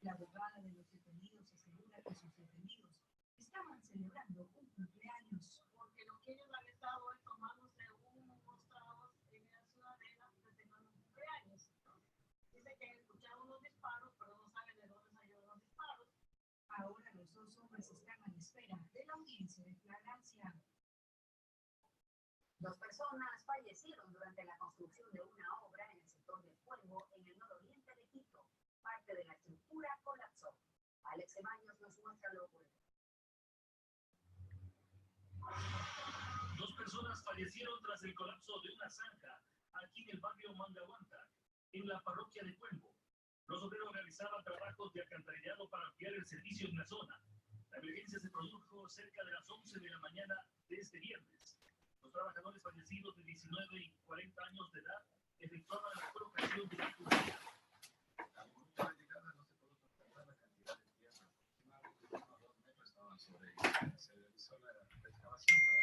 La abogada de los detenidos asegura que sus detenidos estaban celebrando un cumpleaños porque lo que ellos han estado es tomándose unos tragos en la ciudadela festejando un cumpleaños. Dice que escucharon unos disparos, pero no saben de dónde salieron los disparos. Ahora los dos hombres están en espera de la audiencia de flagrancia. 2 personas fallecieron durante la construcción de una obra en el sector de Fuego, en el nororiente de Quito. Parte de la estructura colapsó. Alex Ceballos nos muestra lo ocurrido. 2 personas fallecieron tras el colapso de una zanja aquí en el barrio Mangahuanta, en la parroquia de Cuenvo. Los obreros realizaban trabajos de alcantarillado para ampliar el servicio en la zona. La emergencia se produjo cerca de las 11 de la mañana de este viernes. Los trabajadores fallecidos de 19 y 40 años de edad efectuaban la colocación de la tubería. Al momento de la llegada no se pudo constatar la cantidad de tierra. Aproximadamente 1 o 2 metros estaban sobre ella. Se realizó la excavación para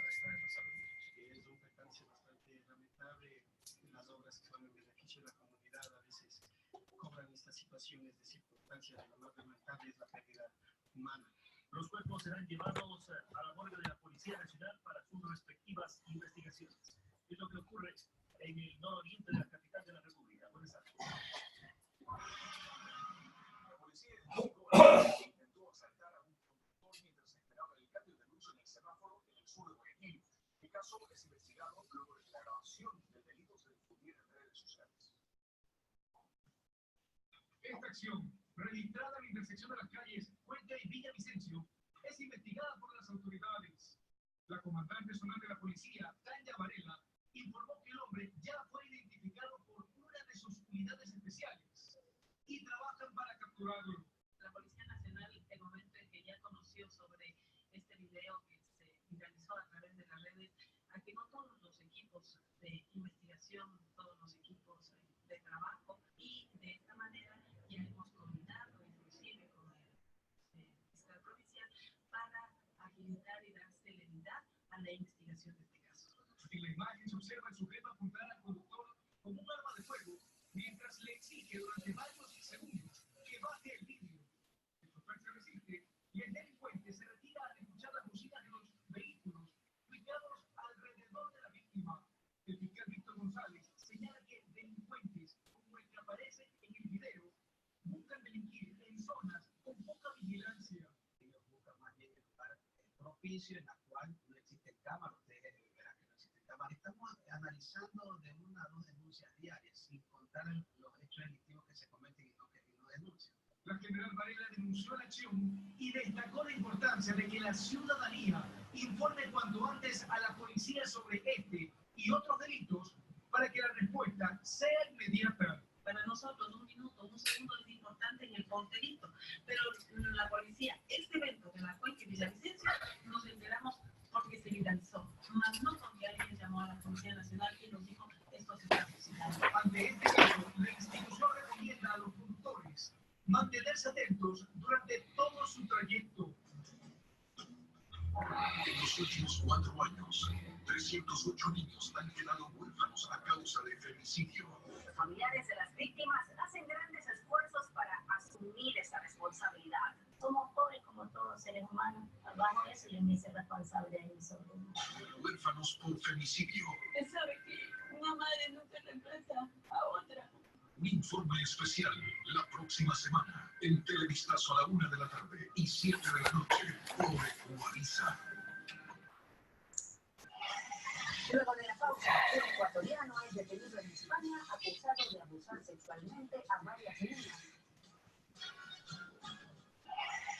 extraer los alumnos. Es un percance bastante lamentable. Las obras que son en beneficio de la comunidad a veces cobran estas situaciones de circunstancias. Lo más lamentable es la pérdida humana. Los cuerpos serán llevados a la morgue de la Policía Nacional para sus respectivas investigaciones. Es lo que ocurre en el nororiente de la capital de la República. Buenas tardes. La policía intentó asaltar a un conductor mientras esperaba el cambio de luz en el semáforo en el sur de Guayaquil. El caso es investigado luego de que la grabación del delito se difundiera en redes sociales. Esta acción, registrada en la intersección de las calles Cuenca y Villavicencio, es investigada por las autoridades. La comandante zonal de la policía, Tanya Varela, informó que el hombre ya fue identificado por una de sus unidades especiales y trabajan para capturarlo. La Policía Nacional, en el momento en que ya conoció sobre este video que se viralizó a través de las redes, activó todos los equipos de investigación, todos los equipos de trabajo, y de esta manera ya hemos coordinado inclusive con el fiscal provincial para agilizar y dar celeridad a la investigación de este caso. En la imagen se observa el sujeto apuntar al conductor con un arma de fuego mientras le exige durante varios segundos que baje el vidrio. El chofer se resiste y el delincuente se retira al escuchar las bocinas de los vehículos ubicados alrededor de la víctima. El fiscal Víctor González señala que delincuentes como el que aparece en el video buscan delinquir en zonas con poca vigilancia. Ellos buscan más bien el lugar propicio en la cual no existen cámaras. Ustedes verán que no existen cámaras. Estamos analizando de 1 a 2 denuncias diarias, sin contar los hechos delictivos que se cometen y no denuncian. La general Varela denunció la acción y destacó la importancia de que la ciudadanía informe cuanto antes a la policía sobre este y otros delitos para que la respuesta sea inmediata. Para nosotros, 1 minuto, 1 segundo es importante en el porterito, pero la policía, este evento de la Cuenca y Villavicencio, nos enteramos porque se viralizó, más no porque alguien llamó a la Policía Nacional y nos dijo esto se está suscitando. Ante este caso, la institución recomienda a los conductores mantenerse atentos durante todo su trayecto. En los últimos 4 años, 308 niños han quedado huérfanos a causa de femicidio. Los familiares de las víctimas hacen grandes esfuerzos para asumir esa responsabilidad. Somos pobres como todos seres humanos. Abajo de eso yo me hice responsable de mi sobrino. Huérfanos por femicidio. Usted sabe que una madre nunca reemplaza a otra. Un informe especial la próxima semana en Televistazo a la 1 de la tarde y 7 de la noche por Guariza. Luego de la pausa, un ecuatoriano es detenido en España acusado de abusar sexualmente a varias niñas.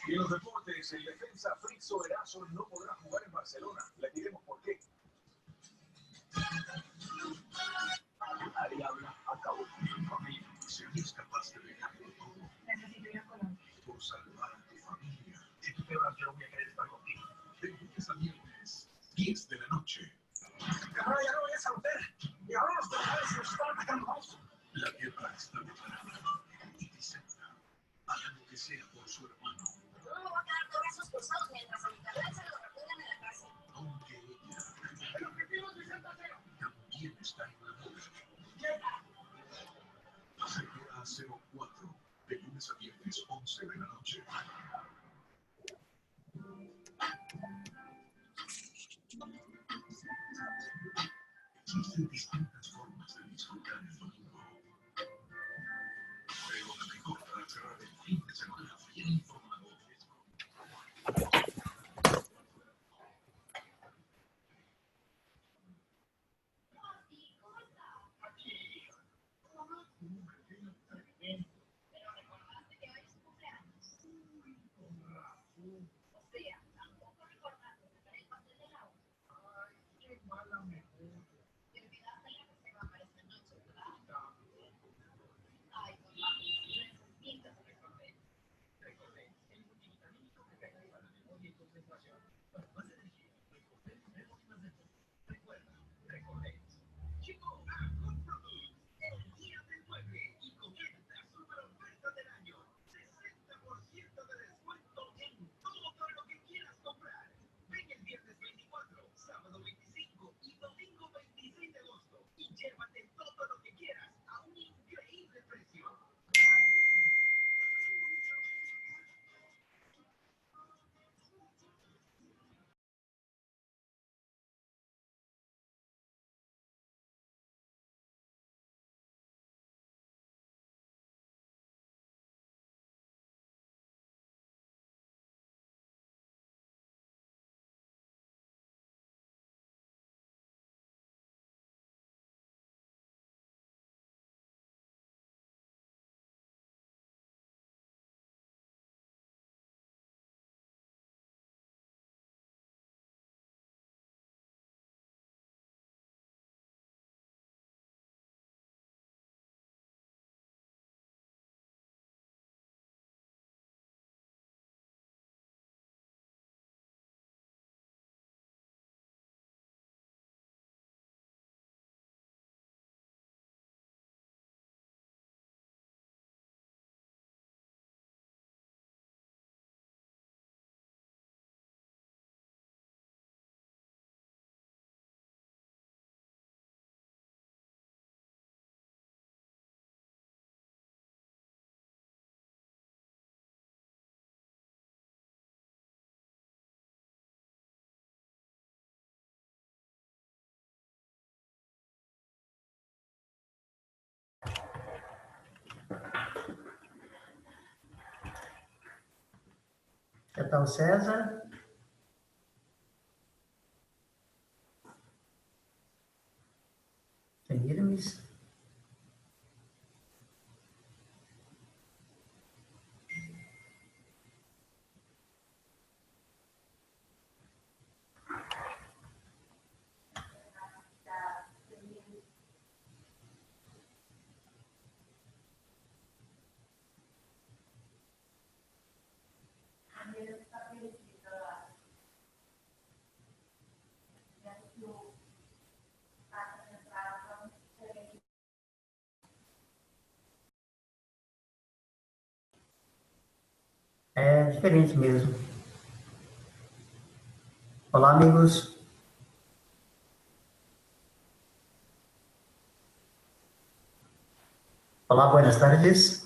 Y en los deportes, el defensa Fritzo Erazo no podrá jugar en Barcelona. Le diremos por qué. Ariadna acabó con su familia. ¿Serías capaz de dejarlo todo? Necesito ir a Colombia. Por salvar a tu familia. Si tú te vas, yo voy a querer estar contigo. De lunes a viernes, 10 de la noche. Ahora ya no voy a saber. Y ahora los trabajadores nos están atacando más. La guerra está declarada y Vicenta hará lo que sea por su hermano. No me voy a quedar con esos cruzados mientras a mi carnal se lo recuerdan en la casa. Aunque ella El objetivo es Vicenta Cero. también está en la lucha. Llega. Segura 04, de lunes Existen distintas formas de disfrutar el domingo. Pero lo mejor para cerrar el fin de semana bien informado es Que tal, César? Can you hear me? É diferente mesmo. Olá, amigos. Olá, buenas tardes.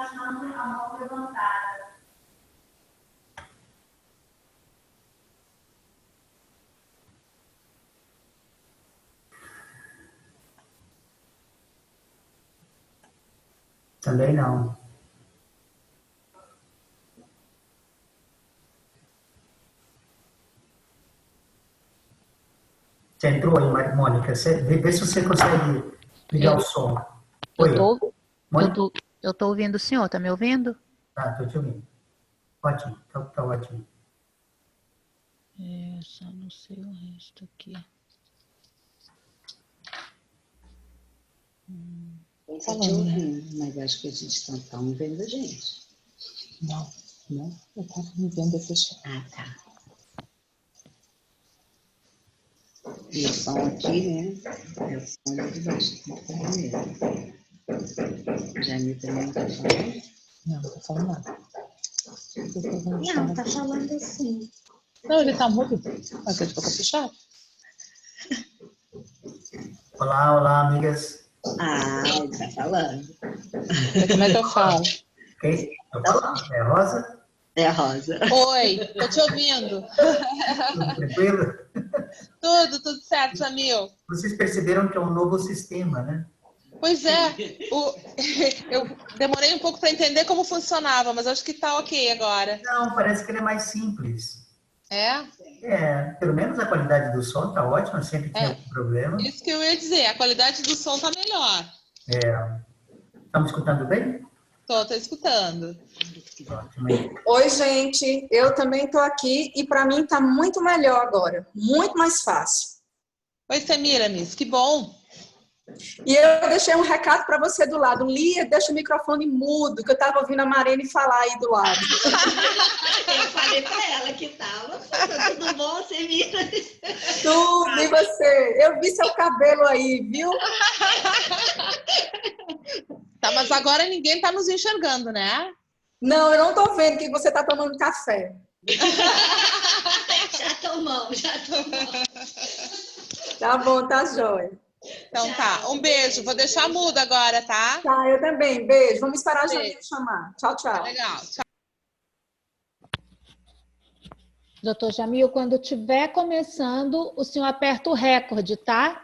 baixando a mão levantada. Também não. Você entrou aí, Mônica. Vê se você consegue ligar o som. Oi, Mônica? Eu tô ouvindo o senhor, tá me ouvindo? Ah, estou te ouvindo. Ótimo, tá ótimo. Só não sei o resto aqui. Eles estão te ouvindo, mas acho que eles estão vendo a gente. Não. Não? Eu estava me vendo fechado. Ah, tá. E o som aqui, né? É o som lá de baixo, tem que falar mesmo. Jamil também não tá falando? Não, não tá falando nada. Não, tá falando assim. Não, ele tá mudo. Mas ele ficou fechado. Olá, olá, amigas. Ah, ele tá falando. Como é que eu falo? Quem? É a Rosa? É a Rosa. Oi, tô te ouvindo. Tudo tranquilo? Tudo certo, Jamil. Vocês perceberam que é um novo sistema, né? Pois é, eu demorei um pouco para entender como funcionava, mas acho que tá ok agora. Não, parece que ele é mais simples. É? Pelo menos a qualidade do som tá ótima, sempre tinha algum problema. Isso que eu ia dizer, a qualidade do som tá melhor. Estamos escutando bem? Tô escutando. Ótimo. Oi, gente, eu também tô aqui e para mim tá muito melhor agora, muito mais fácil. Oi, Semiramis, que bom. E eu deixei um recado para você do lado. Lia, deixa o microfone mudo, que eu estava ouvindo a Marene falar aí do lado. Eu falei para ela que tava. Tudo bom, Semiramis? Tudo, e você? Eu vi seu cabelo aí, viu? Tá, mas agora ninguém tá nos enxergando, né? Não, eu não tô vendo que você tá tomando café. Já tomamos. Tá bom, tá jóia. Então tá, um beijo. Vou deixar mudo agora, tá? Tá, eu também. Beijo. Vamos esperar a Jamil chamar. Tchau, tchau. Legal, tchau. Doutor Jamil, quando estiver começando, o senhor aperta o recorde, tá?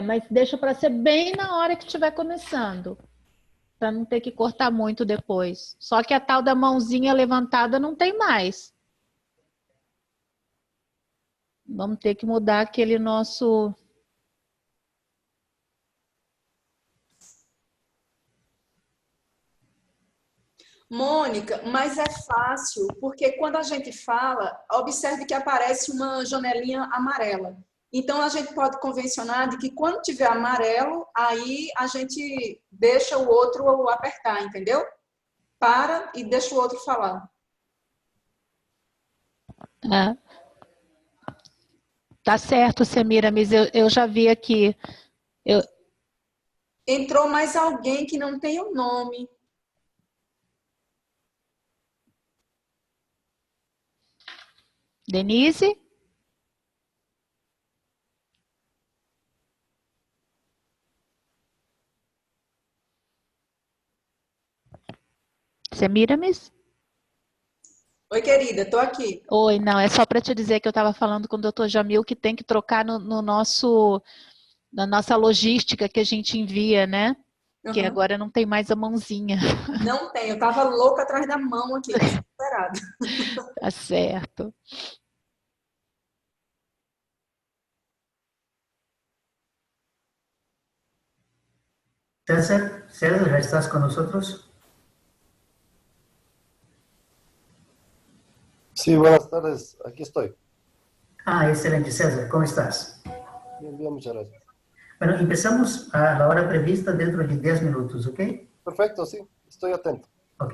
Mas deixa para ser bem na hora que estiver começando, para não ter que cortar muito depois. Só que a tal da mãozinha levantada não tem mais. Vamos ter que mudar aquele nosso... Mônica, mas é fácil, porque quando a gente fala, observe que aparece uma janelinha amarela. Então, a gente pode convencionar de que quando tiver amarelo, aí a gente deixa o outro apertar, entendeu? Para e deixa o outro falar. Tá certo, Semiramis, eu já vi aqui. Entrou mais alguém que não tem o nome. Denise? Semiramis? Oi, querida, tô aqui. Oi, não, é só para te dizer que eu estava falando com o Dr. Jamil que tem que trocar na nossa logística que a gente envia, né? Que agora não tem mais a mãozinha. Não tem, eu tava louca atrás da mão aqui, desesperada. Tá certo. César, ¿ya estás con nosotros? Sí, buenas tardes, aquí estoy. Excelente, César, ¿cómo estás? Bien, muchas gracias. Bueno, empezamos a la hora prevista dentro de 10 minutos, ¿ok? Perfecto, sí, estoy atento. Ok.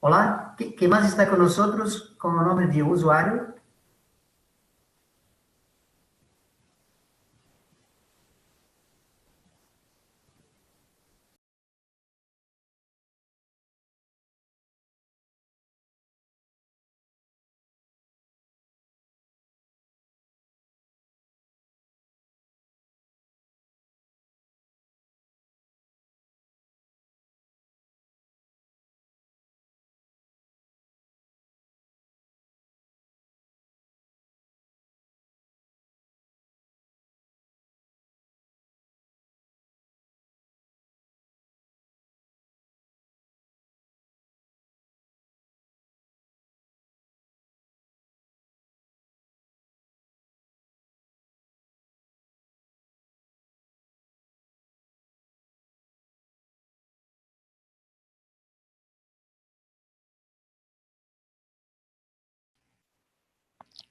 Hola, ¿quién más está con nosotros con el nombre de usuario?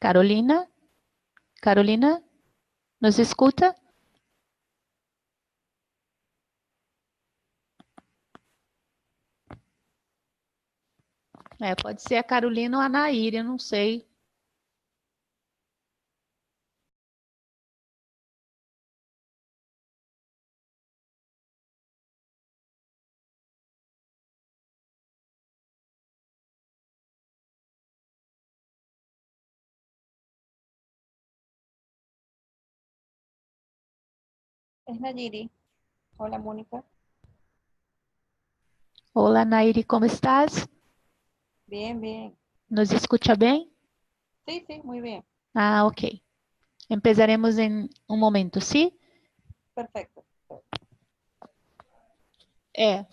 Carolina? Carolina? Nos escuta? Pode ser a Carolina ou a Naíra, eu não sei. Es Nayiri. Hola, Mónica. Olá, Nairi, como estás? Bien, bien. Nos escuta bem? Sí, sí, muy bien. Ah, ok. Empezaremos em um momento, sim? Perfecto. É.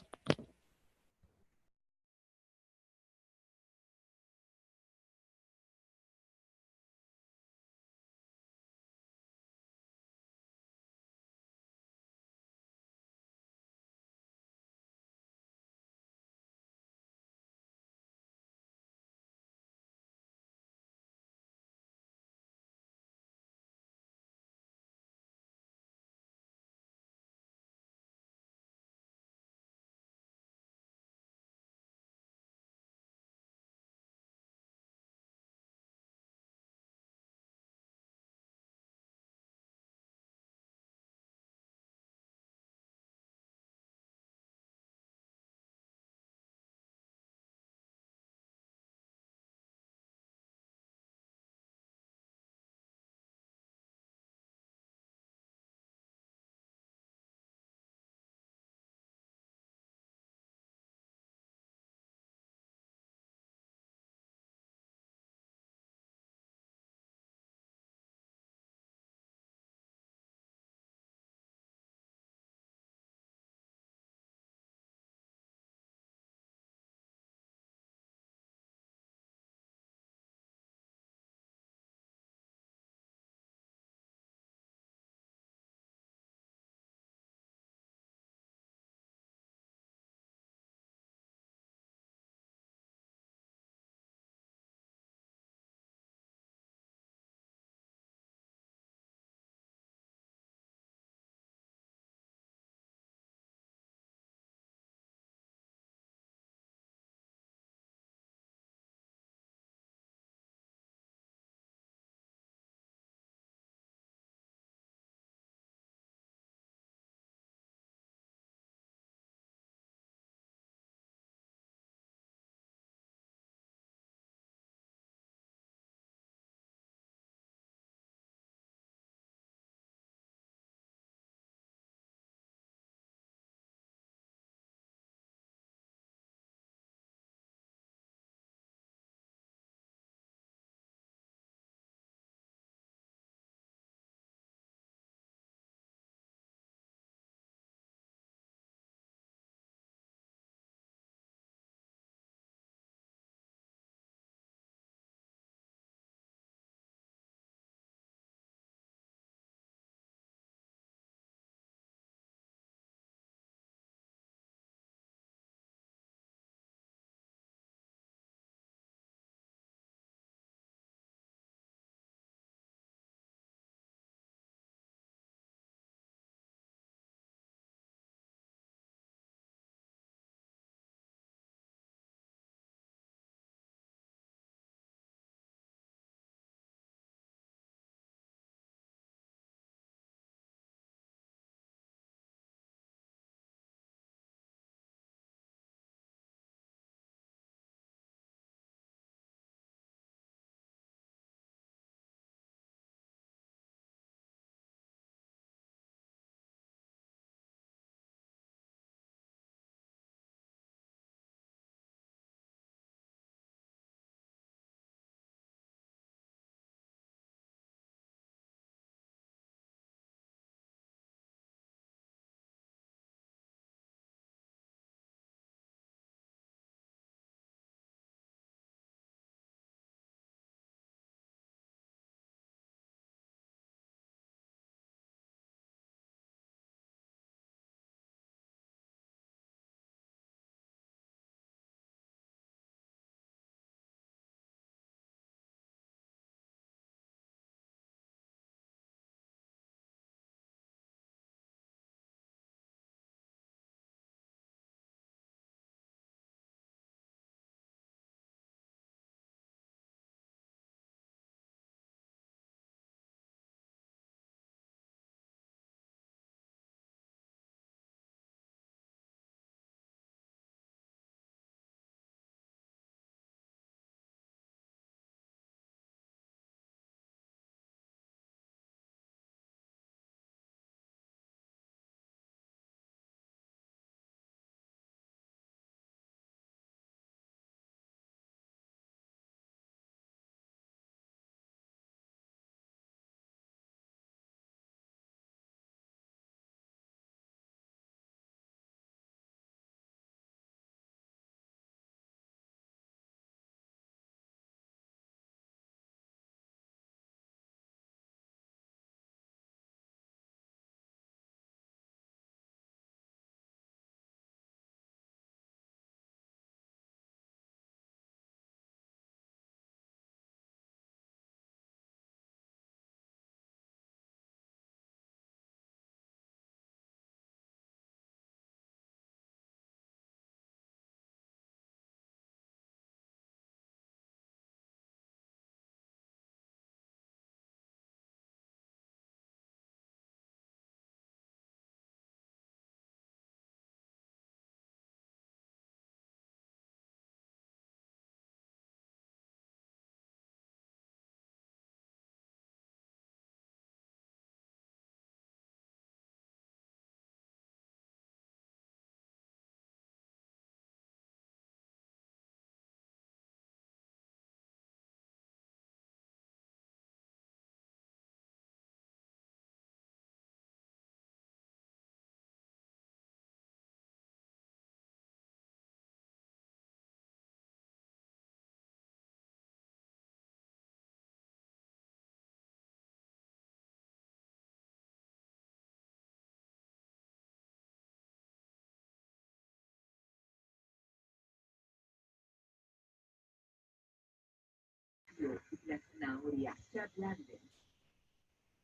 apio y la zanahoria se ablanden.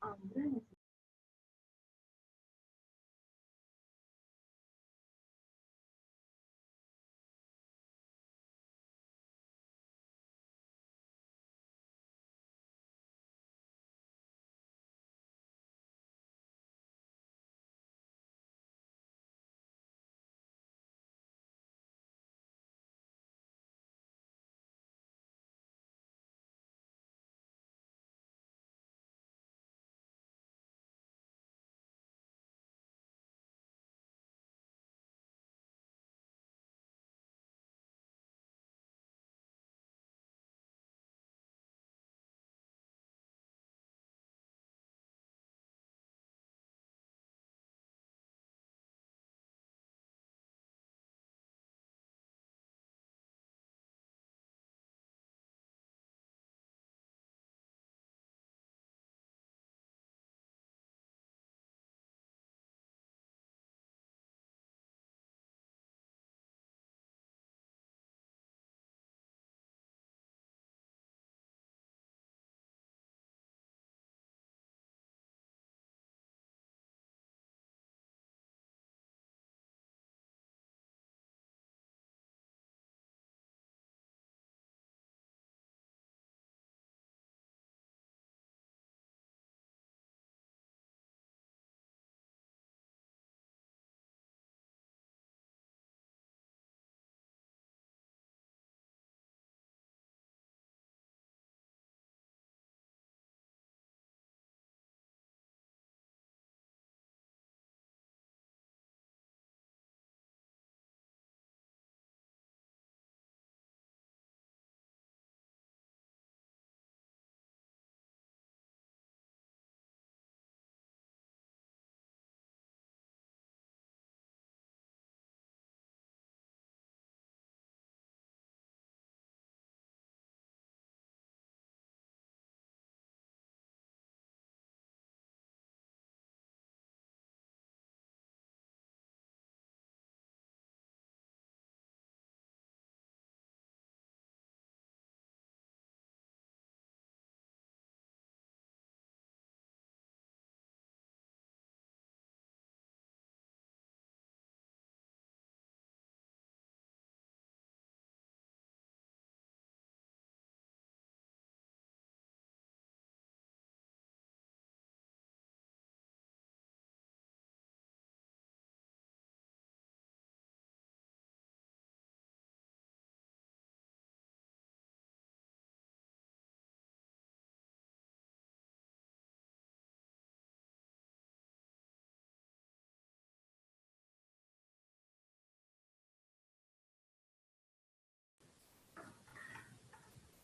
Ahora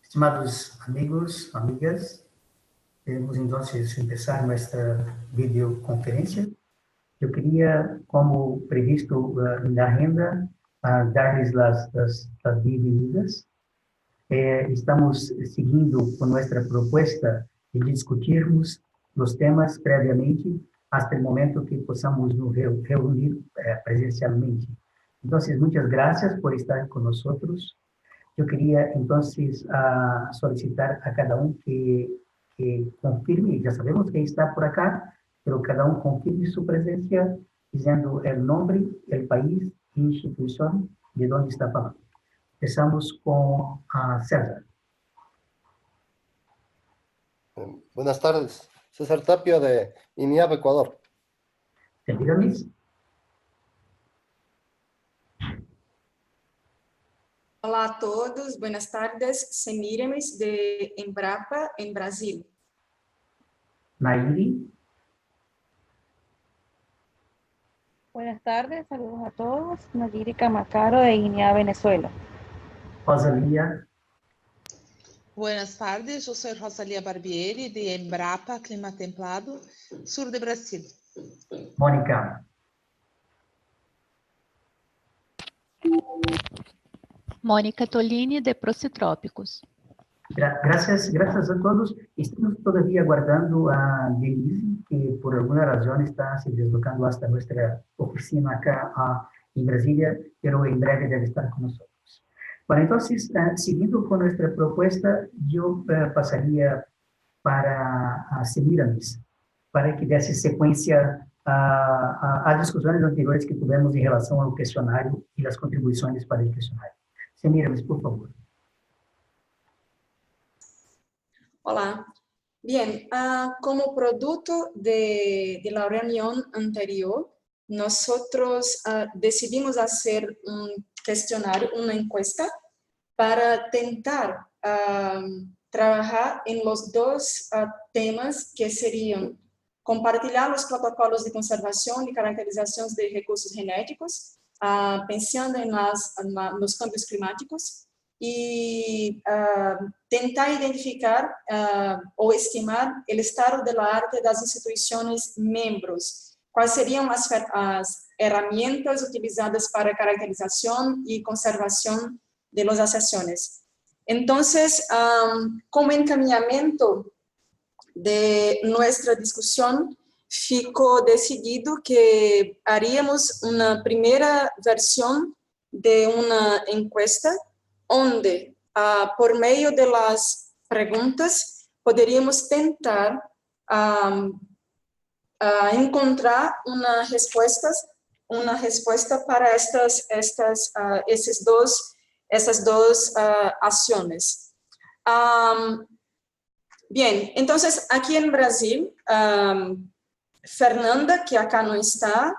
Estimados amigos, amigas, queremos entonces empezar nuestra videoconferencia. Yo quería, como previsto en la agenda, darles las bienvenidas. Estamos siguiendo con nuestra propuesta de discutirmos los temas previamente hasta el momento que possamos nos reunir presencialmente. Entonces, muchas gracias por estar con nosotros. Yo quería entonces solicitar a cada uno que confirme, ya sabemos que está por acá, pero cada uno confirme su presencia diciendo el nombre, el país e institución de donde está hablando. Empezamos con César. Buenas tardes. César Tapia de INIAB, Ecuador. Dígame. Olá a todos, buenas tardes. Semíramis de Embrapa, em Brasil. Nairi. Buenas tardes, saludos a todos. Nayiri Camacaro de Guinea, Venezuela. Rosalía. Buenas tardes, eu sou Rosalía Barbieri de Embrapa, Clima Templado, sur de Brasil. Mônica. Mônica Tolini, de Procitrópicos. Gracias a todos. Estamos todavía aguardando a Denise, que por alguna razón está se deslocando hasta nuestra oficina acá en Brasilia, pero en breve debe estar con nosotros. Bueno, entonces, siguiendo con nuestra propuesta, yo pasaría para a Semiramis, para que desse sequência a discussões anteriores que tivemos em relação ao questionário e as contribuições para o questionário. Semiramis, por favor. Hola. Bien, como producto de la reunión anterior, nosotros decidimos hacer un cuestionario, una encuesta, para tentar trabajar en los dos temas que serían compartir los protocolos de conservación y caracterización de recursos genéticos, pensando en los cambios climáticos, y tentar identificar o estimar el estado del arte de las instituciones miembros. ¿Cuáles serían las herramientas utilizadas para caracterización y conservación de las asociaciones? Entonces, como encaminamiento de nuestra discusión, ficó decidido que haríamos una primera versión de una encuesta onde, por meio de las preguntas, poderíamos tentar encontrar una respuesta para esas dos acciones. Bien, entonces, aquí en Brasil, Fernanda, que acá no está,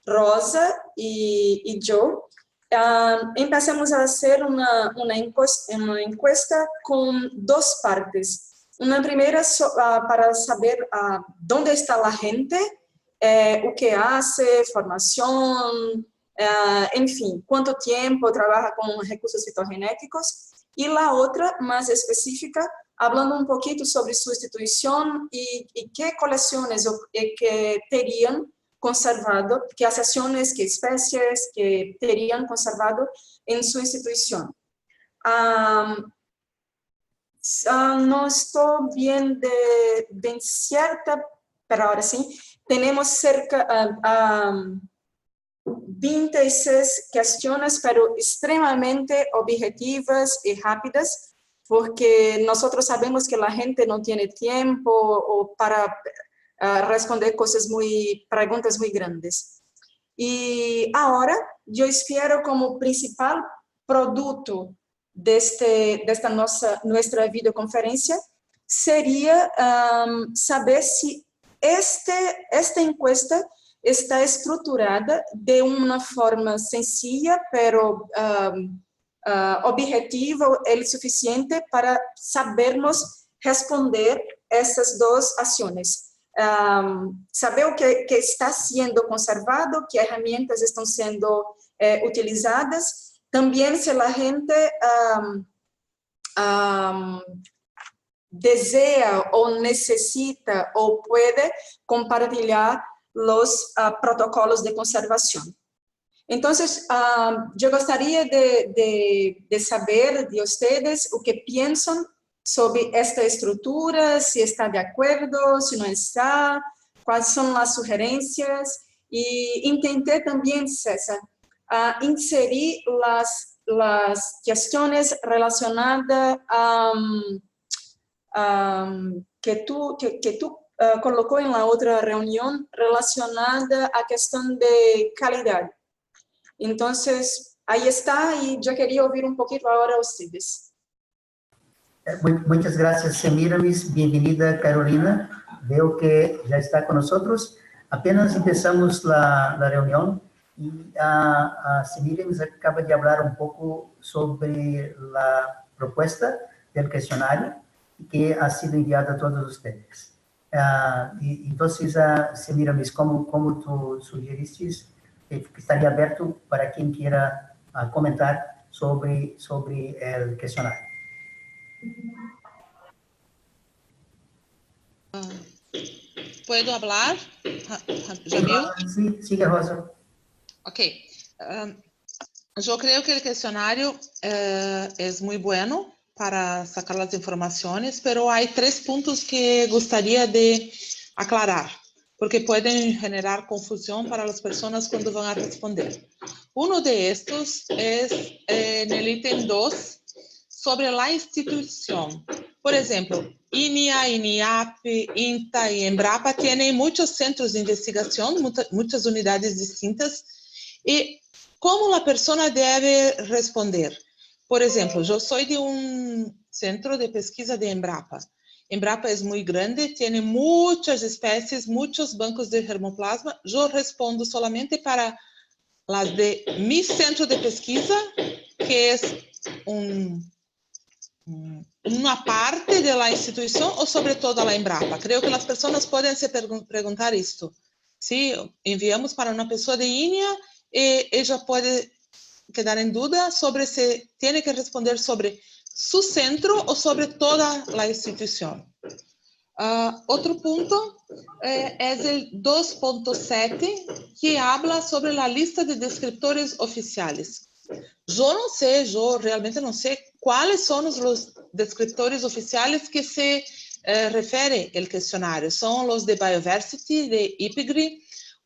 Rosa y yo, empezamos a hacer una encuesta con dos partes. Una primera para saber dónde está la gente, o que hace, formación, en fin, cuánto tiempo trabaja con recursos fitogenéticos. Y la otra, más específica, hablando un poquito sobre su institución y qué colecciones que tenían conservado, qué asociaciones, qué especies que tenían conservado en su institución. No estoy bien cierta, pero ahora sí, tenemos cerca 26 cuestiones, pero extremadamente objetivas y rápidas, porque nosotros sabemos que la gente no tiene tiempo o para responder preguntas muy grandes. Y ahora yo espero como principal producto de esta nuestra videoconferencia sería saber si esta encuesta está estruturada de una forma sencilla, pero objetiva el suficiente para sabernos responder essas dos ações. Saber o que está sendo conservado, que herramientas estão sendo utilizadas, também se a gente deseja ou necessita ou pode compartilhar os protocolos de conservação. Então, eu gostaria de saber de vocês o que pensam sobre esta estrutura, se está de acordo, se não está, quais são as sugerências, e intentei também, César, inserir as questões relacionadas que tu colocou em outra reunião, relacionada à questão de qualidade. Então, aí está, e eu queria ouvir um pouquinho agora vocês. Muchas gracias, Semiramis. Bienvenida, Carolina. Veo que ya está con nosotros. Apenas empezamos la reunión y Semiramis acaba de hablar un poco sobre la propuesta del cuestionario que ha sido enviada a todos ustedes. Entonces, Semiramis, como tú sugeriste, estaría abierto para quien quiera comentar sobre el cuestionario. ¿Puedo hablar, Jamil? Sí, sigue, Rosa. Ok. Yo creo que el cuestionario es muy bueno para sacar las informaciones, pero hay 3 puntos que gustaría de aclarar. porque pueden generar confusión para las personas cuando van a responder. Uno de estos es en el ítem 2, sobre la institución. Por ejemplo, INEA, INEAP, INTA y Embrapa tienen muchos centros de investigación, muchas unidades distintas, y cómo la persona debe responder. Por ejemplo, yo soy de un centro de pesquisa de Embrapa. Embrapa es muy grande, tiene muchas especies, muchos bancos de germoplasma. Yo respondo solamente para las de mi centro de pesquisa, que es una parte de la institución o sobre todo la Embrapa. Creo que las personas pueden se preguntar esto. Si enviamos para una persona de INEA, ella puede quedar en duda sobre si tiene que responder sobre su centro o sobre toda la institución. Otro punto es el 2.7, que habla sobre la lista de descriptores oficiales. Yo realmente no sé cuáles son los descriptores oficiales que se refiere el cuestionario. Son los de Bioversity, de IPGRI,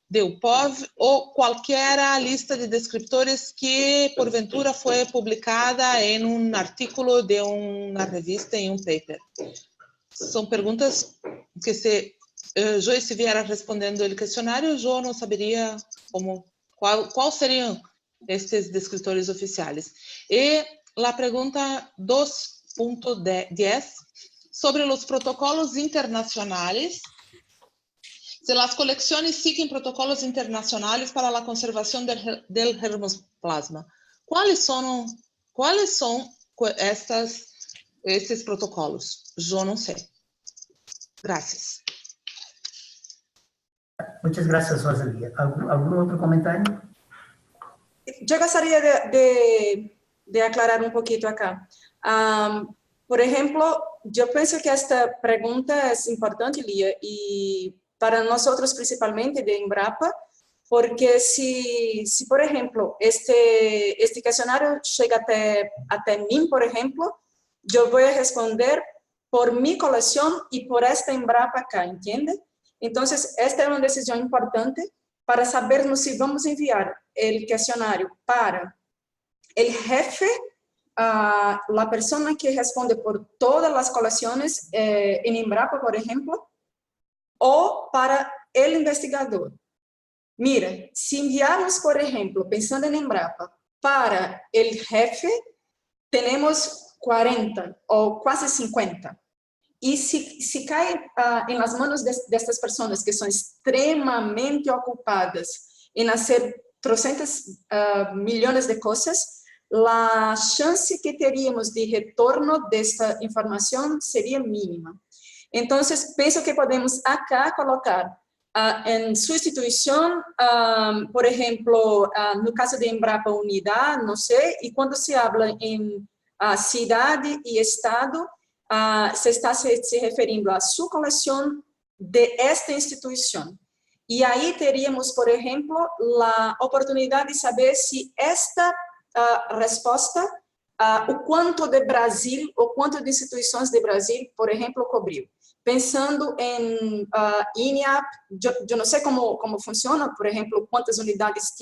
de UPOV o cualquier lista de descriptores que porventura fue publicada en un artículo de una revista, en un paper. Son preguntas que si yo estuviera respondiendo el cuestionario, yo no sabría cuál serían estos descriptores oficiales. Y la pregunta 2.10 sobre los protocolos internacionales. Si las colecciones siguen protocolos internacionales para la conservación del germoplasma, ¿cuáles son estos protocolos? Yo no sé. Gracias. Muchas gracias, Rosalía. ¿Algún otro comentario? Yo gostaria de aclarar un poquito acá. Por ejemplo, yo pienso que esta pregunta es importante, Lia, y para nosotros principalmente de Embrapa, porque si por ejemplo, este cuestionario llega até mí, por ejemplo, yo voy a responder por mi colección y por esta Embrapa acá, ¿entiende? Entonces, esta es una decisión importante para sabermos si vamos a enviar el cuestionario para el jefe, la persona que responde por todas las colecciones en Embrapa, por ejemplo, o para el investigador. Mira, si enviamos, por ejemplo, pensando en Embrapa, para el jefe, tenemos 40 o casi 50. Y si cae en las manos de estas personas que son extremadamente ocupadas en hacer 300 millones de cosas, la chance que teríamos de retorno de esta información sería mínima. Entonces, pienso que podemos acá colocar en su institución, por ejemplo, no caso de Embrapa Unidad, no sé, y cuando se habla en ciudad y estado, se está se referindo a su colección de esta institución. Y ahí teríamos, por ejemplo, la oportunidad de saber si esta resposta, o quanto de Brasil, o quanto de instituições de Brasil, por exemplo, cobriu. Pensando em INEAP, eu não sei como funciona, por exemplo, quantas unidades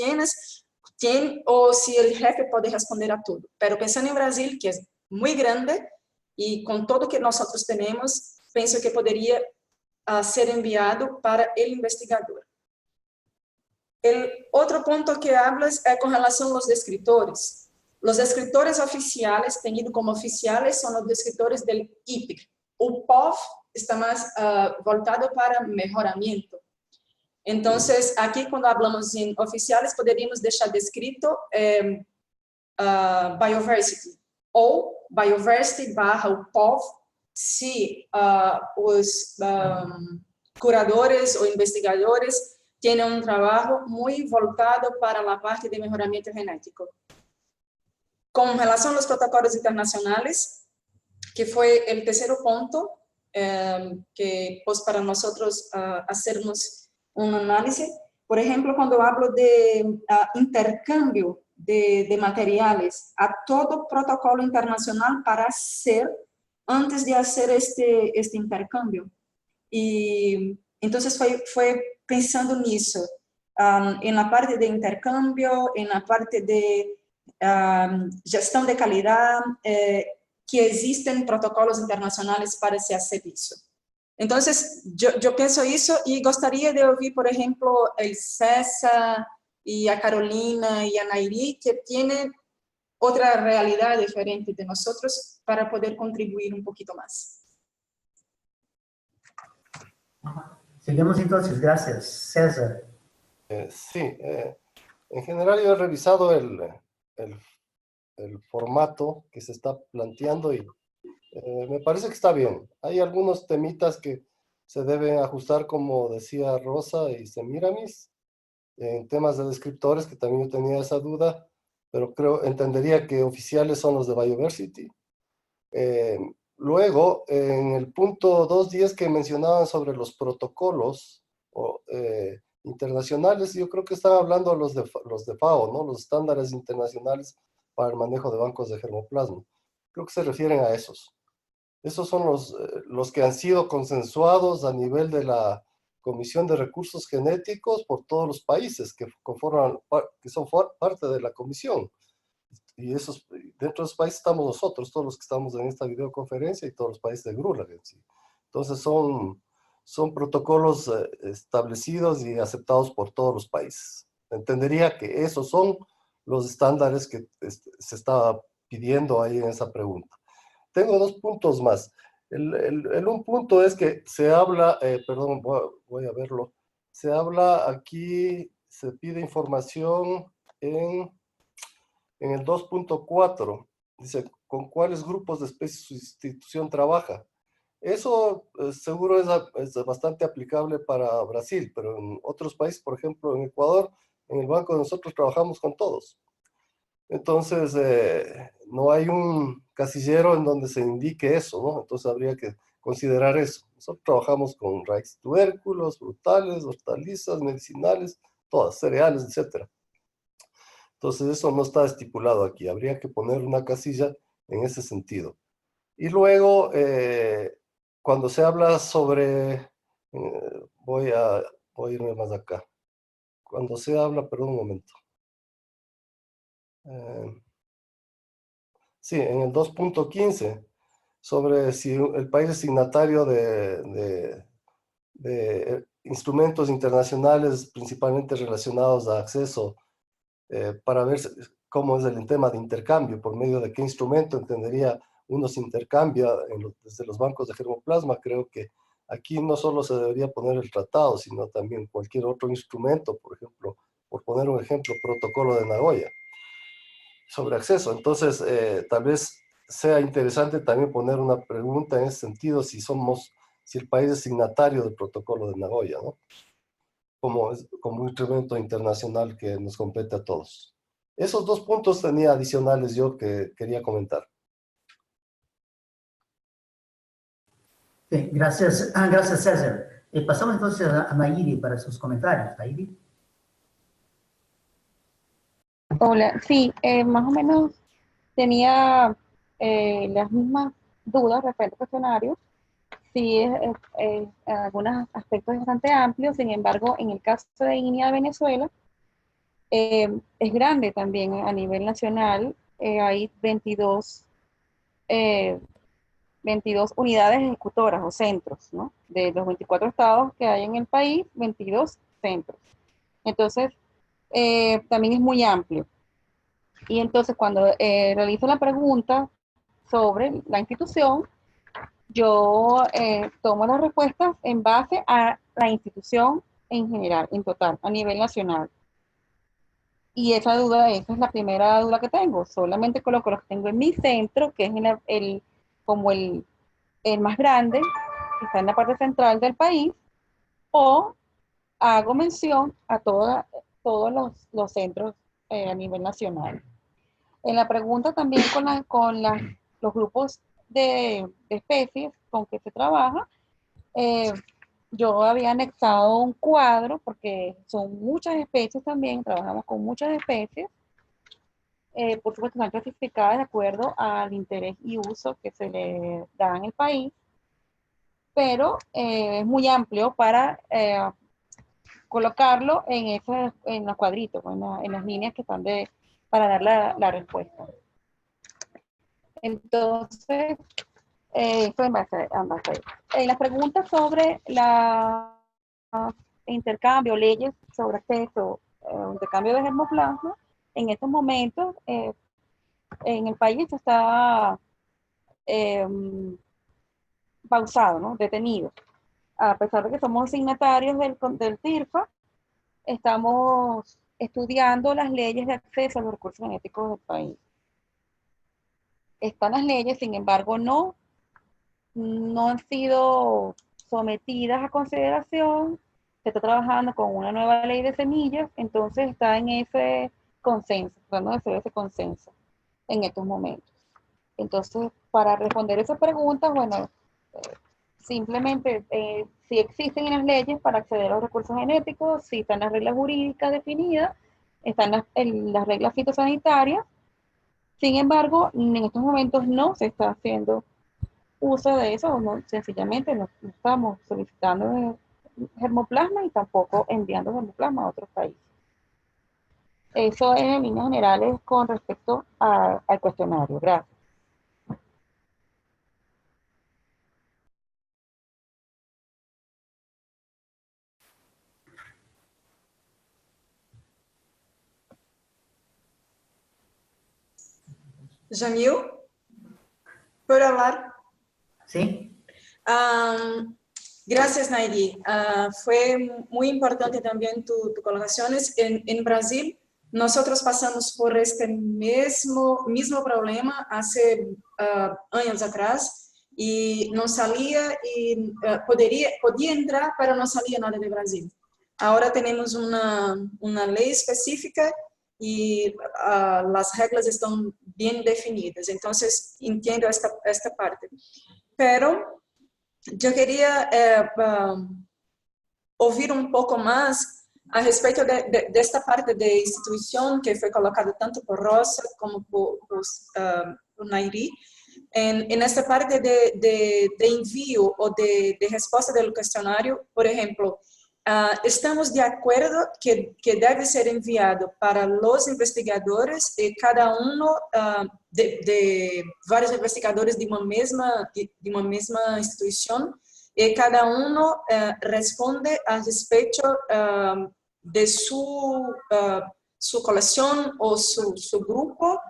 tem, ou se o jefe pode responder a tudo. Pero pensando em Brasil, que é muito grande, e com tudo que nós temos, penso que poderia ser enviado para o investigador. O outro ponto que hablas é com relação aos descritores. Os escritores oficiais, tenidos como oficiais, são os descritores do IPIC. O POV está mais voltado para melhoramento. Então, aqui, quando falamos em oficiais, poderíamos deixar descrito Bioversity, ou Bioversity / o POV, se os curadores ou investigadores têm um trabalho muito voltado para a parte de melhoramento genético. Com relação aos protocolos internacionais, que foi o terceiro ponto que pôs para nós fazermos uma análise. Por exemplo, quando eu falo de intercâmbio de materiais, há todo protocolo internacional para ser antes de fazer este intercâmbio. E Entonces fue pensando nisso, en la parte de intercambio, en la parte de gestión de calidad, que existen protocolos internacionales para ese servicio. Entonces, yo pienso eso y gostaria de oír, por ejemplo, el César y a Carolina y a Nairi, que tienen otra realidad diferente de nosotros para poder contribuir un poquito más. Seguimos entonces, gracias. César. Sí, en general yo he revisado el formato que se está planteando y me parece que está bien. Hay algunos temitas que se deben ajustar, como decía Rosa y Semiramis, en temas de descriptores, que también yo tenía esa duda, pero entendería que oficiales son los de Bioversity. Luego, en el punto 2.10 que mencionaban sobre los protocolos internacionales, yo creo que están hablando los de FAO, ¿no? Los estándares internacionales para el manejo de bancos de germoplasma. Creo que se refieren a esos. Esos son los que han sido consensuados a nivel de la Comisión de Recursos Genéticos por todos los países que son parte de la comisión. Y dentro de esos países estamos nosotros, todos los que estamos en esta videoconferencia, y todos los países de GRULAG en sí. Entonces son protocolos establecidos y aceptados por todos los países. Entendería que esos son los estándares que se estaba pidiendo ahí en esa pregunta. Tengo 2 puntos más. Un punto es que se habla, perdón, voy a verlo. Se habla aquí, se pide información en el 2.4, dice, ¿con cuáles grupos de especies su institución trabaja? Eso seguro es bastante aplicable para Brasil, pero en otros países, por ejemplo, en Ecuador, en el banco nosotros trabajamos con todos. Entonces, no hay un casillero en donde se indique eso, ¿no? Entonces habría que considerar eso. Nosotros trabajamos con raíces, tubérculos, frutales, hortalizas, medicinales, todas, cereales, etcétera. Entonces eso no está estipulado aquí, habría que poner una casilla en ese sentido. Y luego, cuando se habla sobre, voy a irme más acá, cuando se habla, perdón un momento. Sí, en el 2.15, sobre si el país es signatario de instrumentos internacionales principalmente relacionados a acceso, para ver cómo es el tema de intercambio, por medio de qué instrumento entendería uno se intercambia desde los bancos de germoplasma. Creo que aquí no solo se debería poner el tratado, sino también cualquier otro instrumento, por ejemplo, por poner un ejemplo, protocolo de Nagoya, sobre acceso. Entonces, tal vez sea interesante también poner una pregunta en ese sentido, si el país es signatario del protocolo de Nagoya, ¿no? Como un instrumento internacional que nos compete a todos. Esos 2 puntos tenía adicionales yo que quería comentar. Sí, gracias, gracias César. Pasamos entonces a Nairi para sus comentarios. Nairi. Hola, sí, más o menos tenía las mismas dudas respecto al cuestionario. Sí, algunos aspectos bastante amplios, sin embargo, en el caso de Guinea, Venezuela, es grande también a nivel nacional. Hay 22 unidades ejecutoras o centros, ¿no? De los 24 estados que hay en el país, 22 centros. Entonces, también es muy amplio. Y entonces, cuando realizo la pregunta sobre la institución, yo tomo las respuestas en base a la institución en general, en total, a nivel nacional. Y esa es la primera duda que tengo. Solamente coloco los que tengo en mi centro, que es como el más grande, que está en la parte central del país, o hago mención a todos los centros a nivel nacional. En la pregunta también con los grupos de especies con que se trabaja, yo había anexado un cuadro, porque son muchas especies también, trabajamos con muchas especies, por supuesto están clasificadas de acuerdo al interés y uso que se le da en el país, pero es muy amplio para colocarlo en los cuadritos, en las líneas que están para dar la respuesta. Entonces, esto en base a eso. Las preguntas sobre intercambio, leyes sobre acceso, intercambio de germoplasma, en estos momentos en el país está pausado, ¿no? Detenido. A pesar de que somos signatarios del TIRFA, estamos estudiando las leyes de acceso a los recursos genéticos del país. Están las leyes, sin embargo, no han sido sometidas a consideración. Se está trabajando con una nueva ley de semillas, entonces está en ese consenso, tratando de hacer ese consenso en estos momentos. Entonces, para responder esas preguntas, bueno, simplemente si existen en las leyes para acceder a los recursos genéticos, si están las reglas jurídicas definidas, están las reglas fitosanitarias. Sin embargo, en estos momentos no se está haciendo uso de eso, no, sencillamente no estamos solicitando germoplasma y tampoco enviando germoplasma a otros países. Eso es en líneas generales con respecto al cuestionario. Gracias. Jamil, ¿puedo hablar? Sí. Gracias, Nairi. Fue muy importante también tu colocaciones. En Brasil, nosotros pasamos por este mismo problema hace años atrás y no salía y podía entrar, pero no salía nada de Brasil. Ahora tenemos una ley específica y las reglas están bien definidas. Entonces, entiendo esta parte. Pero yo quería oír un poco más a respecto de esta parte de institución que fue colocada tanto por Rosa como por Nairi, en esta parte de envío o de respuesta del cuestionario. Por ejemplo, estamos de acuerdo que debe ser enviado para los investigadores y cada uno de varios investigadores de una misma institución, y cada uno responde al respecto de su colección o su grupo.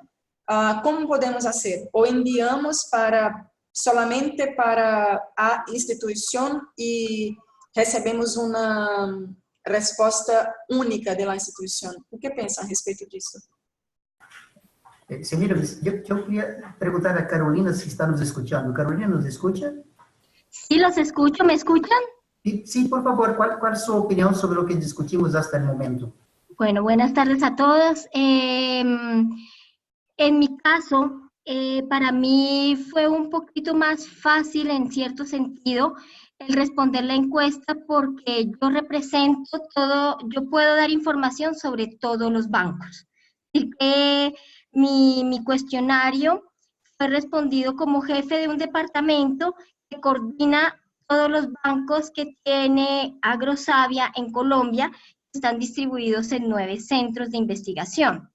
¿Cómo podemos hacer? ¿O enviamos solamente para a institución y recebemos uma resposta única da instituição? O que pensa a respeito disso? Semira, yo quería preguntar a Carolina si está nos escuchando. Carolina, ¿nos escucha? Sí, los escucho. ¿Me escuchan? Sí, por favor, ¿cuál es su opinión sobre lo que discutimos hasta el momento? Bueno, buenas tardes a todos. En mi caso, para mí fue un poquito más fácil en cierto sentido el responder la encuesta porque yo represento yo puedo dar información sobre todos los bancos. Y que mi cuestionario fue respondido como jefe de un departamento que coordina todos los bancos que tiene Agrosavia en Colombia, que están distribuidos en 9 centros de investigación.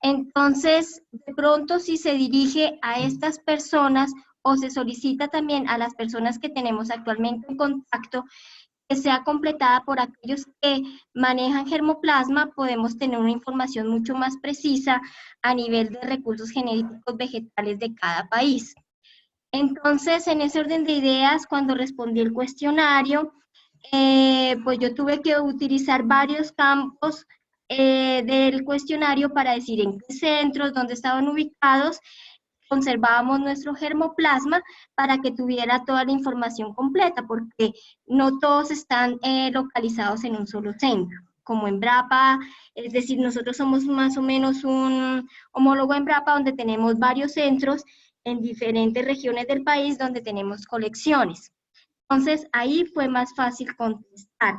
Entonces, de pronto, si se dirige a estas personas o se solicita también a las personas que tenemos actualmente en contacto, que sea completada por aquellos que manejan germoplasma, podemos tener una información mucho más precisa a nivel de recursos genéticos vegetales de cada país. Entonces, en ese orden de ideas, cuando respondí el cuestionario, pues yo tuve que utilizar varios campos del cuestionario para decir en qué centros, dónde estaban ubicados, conservábamos nuestro germoplasma para que tuviera toda la información completa, porque no todos están localizados en un solo centro, como Embrapa, es decir, nosotros somos más o menos un homólogo Embrapa donde tenemos varios centros en diferentes regiones del país donde tenemos colecciones. Entonces, ahí fue más fácil contestar.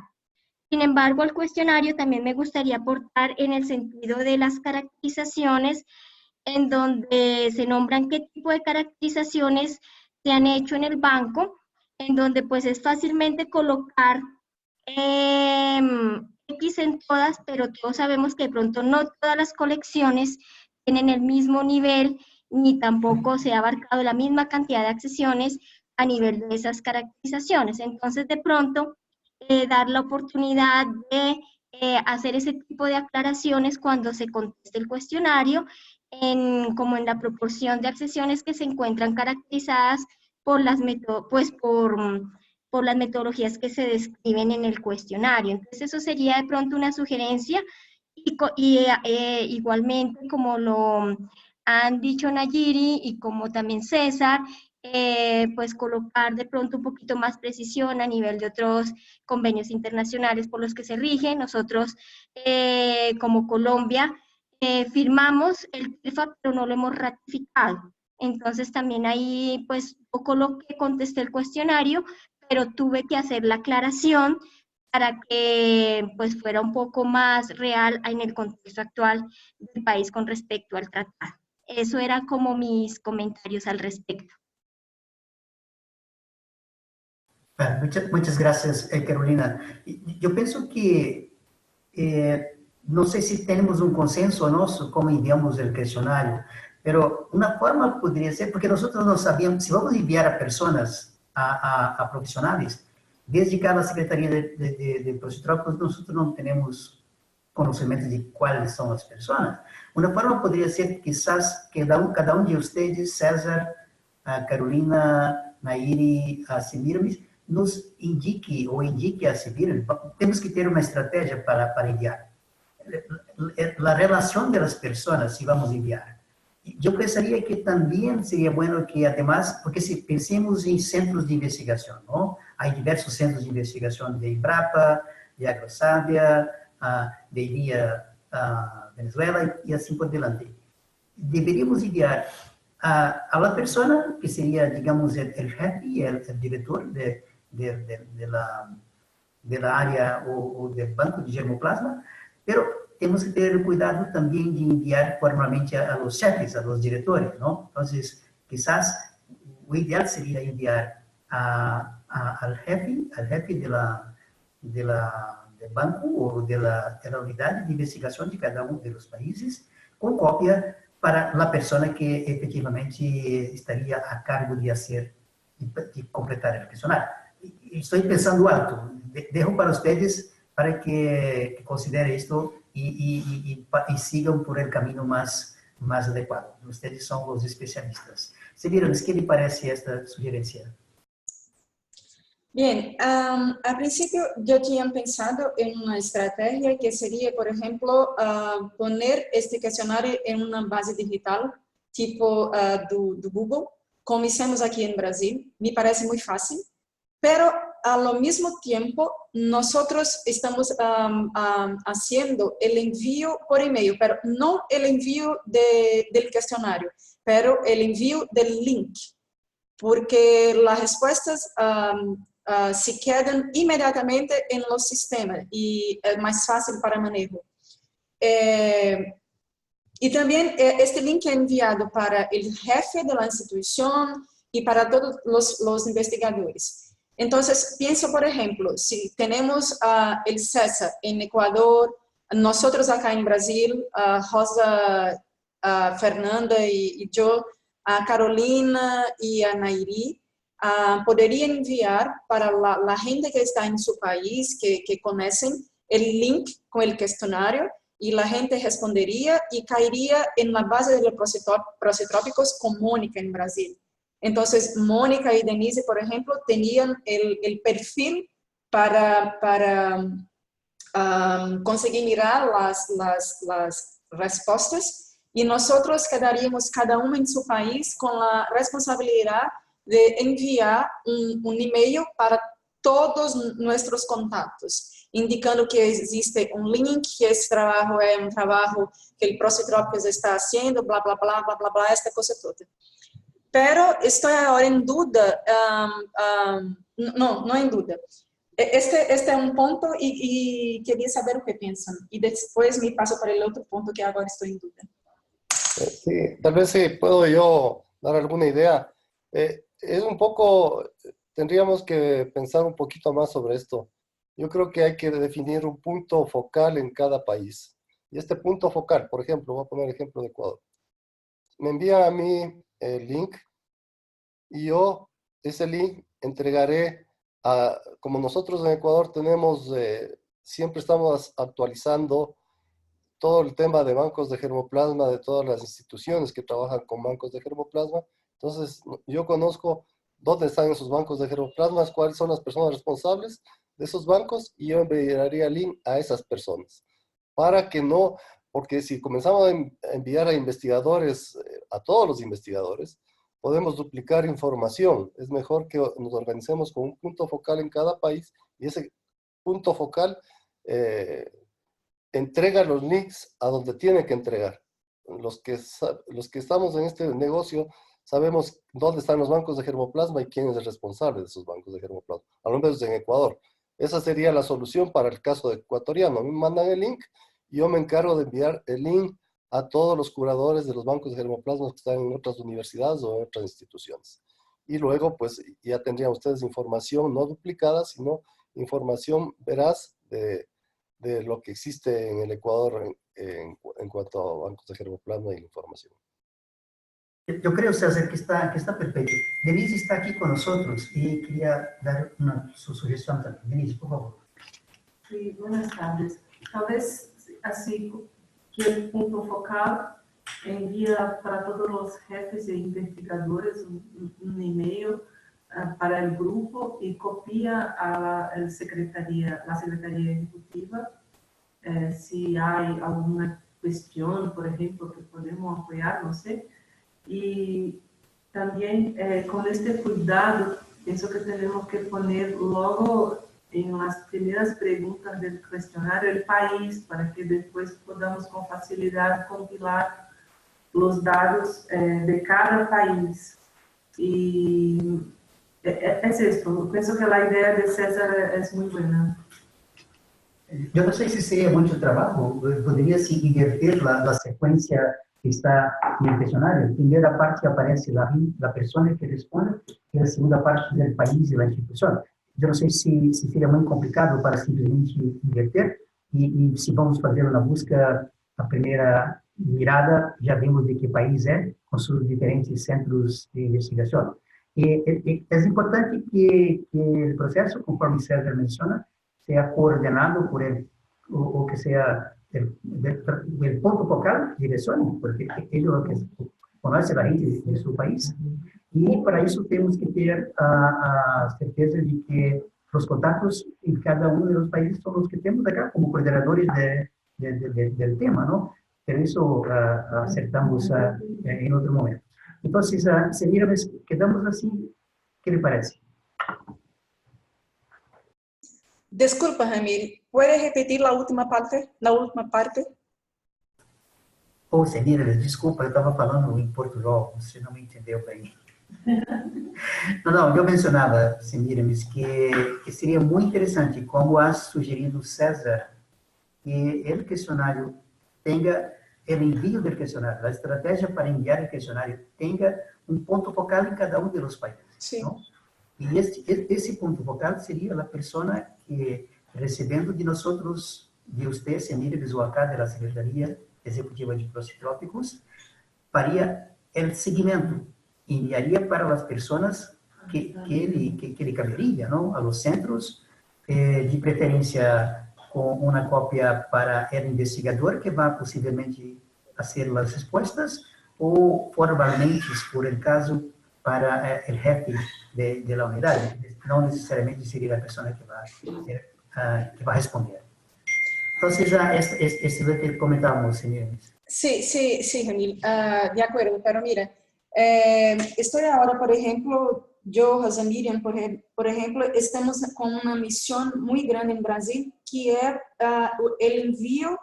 Sin embargo, al cuestionario también me gustaría aportar en el sentido de las caracterizaciones, en donde se nombran qué tipo de caracterizaciones se han hecho en el banco en donde pues es fácilmente colocar X en todas, pero todos sabemos que de pronto no todas las colecciones tienen el mismo nivel, ni tampoco se ha abarcado la misma cantidad de accesiones a nivel de esas caracterizaciones. Entonces, de pronto, dar la oportunidad de hacer ese tipo de aclaraciones cuando se conteste el cuestionario, como en la proporción de accesiones que se encuentran caracterizadas por las por las metodologías que se describen en el cuestionario. Entonces, eso sería de pronto una sugerencia, y igualmente, como lo han dicho Nayiri y como también César, pues colocar de pronto un poquito más precisión a nivel de otros convenios internacionales por los que se rigen. Nosotros, como Colombia, firmamos el TIRFA, pero no lo hemos ratificado. Entonces, también ahí, pues, yo coloqué, contesté el cuestionario, pero tuve que hacer la aclaración para que pues fuera un poco más real en el contexto actual del país con respecto al tratado. Eso eran como mis comentarios al respecto. Bueno, muchas gracias, Carolina. Yo pienso que, no sé si tenemos un consenso o no sobre cómo enviamos el cuestionario, pero una forma podría ser, porque nosotros no sabíamos, si vamos a enviar a personas, a profesionales, desde cada Secretaría de Prositrópicos, nosotros no tenemos conocimiento de cuáles son las personas. Una forma podría ser quizás que cada uno de ustedes, César, Carolina, Nayiri, Semiramis, nos indique ou indique a seguir. Temos que ter uma estratégia para enviar. A relação das pessoas, se vamos enviar. Eu pensaria que também seria bueno que, además, porque se pensemos em centros de investigação, não? Há diversos centros de investigação de Embrapa, de AgroSábia, de IRIA Venezuela e assim por diante. Deveríamos enviar a la persona que seria, digamos, o jefe, o diretor de la área o del banco de germoplasma, pero temos que ter cuidado também de enviar formalmente a los chefes, a los diretores, ¿no? Entonces, quizás o ideal seria enviar al jefe del banco ou de la unidade de investigação de cada um dos países, com cópia para a pessoa que efetivamente estaria a cargo de hacer, de completar o questionário. Estou pensando alto, dejo para ustedes para que consideren esto y sigan por el camino más adecuado. Ustedes son los especialistas. Semiramis, ¿qué le parece esta sugerencia? Bien, al principio yo tenía pensado en una estrategia que sería, por ejemplo, poner este cuestionario en una base digital tipo do Google, como hicimos aquí en Brasil. Me parece muy fácil, pero al mismo tiempo nosotros estamos haciendo el envío por email, pero no el envío del cuestionario, pero el envío del link, porque las respuestas se quedan inmediatamente en los sistemas y es más fácil para manejo. Y también este link es enviado para el jefe de la institución y para todos los investigadores. Entonces, pienso, por ejemplo, si tenemos el César en Ecuador, nosotros acá en Brasil, Rosa, Fernanda y yo, a Carolina y a Nayiri, podrían enviar para la gente que está en su país, que conocen, el link con el cuestionario, y la gente respondería y caería en la base de los prositrópicos con Mónica en Brasil. Entonces, Mónica y Denise, por ejemplo, tenían el perfil para conseguir mirar las respuestas, y nosotros quedaríamos cada uno en su país con la responsabilidad de enviar un email para todos nuestros contactos, indicando que existe un link, que ese trabajo es un trabajo que el Prositrópicos está haciendo, bla, bla, bla, bla, bla, bla, esta cosa toda. Pero estoy ahora en duda, no en duda. Este es un punto y quería saber lo que piensan. Y después me paso para el otro punto que ahora estoy en duda. Sí, tal vez sí puedo yo dar alguna idea. Es un poco tendríamos que pensar un poquito más sobre esto. Yo creo que hay que definir un punto focal en cada país. Y este punto focal, por ejemplo, voy a poner el ejemplo de Ecuador. Me envían a mí el link y yo ese link entregaré como nosotros en Ecuador tenemos, siempre estamos actualizando todo el tema de bancos de germoplasma de todas las instituciones que trabajan con bancos de germoplasma. Entonces, yo conozco dónde están esos bancos de germoplasma, cuáles son las personas responsables de esos bancos y yo enviaría el link a esas personas. Para que no, porque si comenzamos a enviar a investigadores, a todos los investigadores, podemos duplicar información. Es mejor que nos organicemos con un punto focal en cada país y ese punto focal entrega los links a donde tiene que entregar. Los que estamos en este negocio sabemos dónde están los bancos de germoplasma y quién es el responsable de esos bancos de germoplasma. Al menos en Ecuador. Esa sería la solución para el caso ecuatoriano. A mí me mandan el link y yo me encargo de enviar el link a todos los curadores de los bancos de germoplasma que están en otras universidades o en otras instituciones. Y luego, pues, ya tendrían ustedes información no duplicada, sino información veraz de lo que existe en el Ecuador en cuanto a bancos de germoplasma y la información. Yo creo, César, que está perfecto. Denise está aquí con nosotros y quería dar su sugestión también. Denise, por favor. Sí, buenas tardes. Tal vez así que el punto focal envía para todos los jefes e investigadores un email para el grupo y copia a la secretaría ejecutiva si hay alguna cuestión, por ejemplo, que podemos apoyar, no sé. Y también con este cuidado, pienso que tenemos que poner luego en las primeras preguntas del cuestionario el país, para que después podamos con facilidad compilar los datos de cada país. Y es esto, pienso que la idea de César es muy buena. Yo no sé si sería mucho trabajo, podría sí invertir la secuencia que está en el cuestionario. La primera parte aparece la persona que responde y la segunda parte del país y la institución. Yo no sé si sería muy complicado para simplemente invertir y si vamos a hacer una búsqueda a primera mirada, ya vemos de qué país es, con sus diferentes centros de investigación. Es importante que el proceso, conforme César menciona, sea coordenado por él, o que sea el punto focal, dirección, porque ellos conocen a la gente de su país. Y para eso tenemos que tener a certeza de que los contactos en cada uno de los países son los que tenemos acá como coordinadores del tema, ¿no? Pero eso acertamos en otro momento. Entonces, señora, quedamos así. ¿Qué le parece? Desculpa, Ramiro, ¿puede repetir la última parte? Oh, señora, desculpa, eu estava falando em português, você não me entendeu bem. Não, eu mencionava, senhora, que seria muito interessante, como ha sugerido César, que o questionário tenha, o envio do questionário, a estratégia para enviar o questionário tenha um ponto focal em cada um dos países. Sí. ¿No? Y ese punto focal sería la persona que, recibiendo de nosotros, de usted, señores o acá de la Secretaría Ejecutiva de Procitrópicos, haría el seguimiento, enviaría para las personas que le cabería, ¿no? A los centros, de preferencia con una copia para el investigador que va posiblemente hacer las respuestas, o formalmente, por el caso, para el jefe de la unidad. No necesariamente sería la persona que va a responder. Entonces, este es lo que comentábamos, señores. Sí, Ramiro, de acuerdo, pero mira, estoy ahora, por ejemplo, yo, Rosa Miriam, por ejemplo, estamos con una misión muy grande en Brasil, que es el envío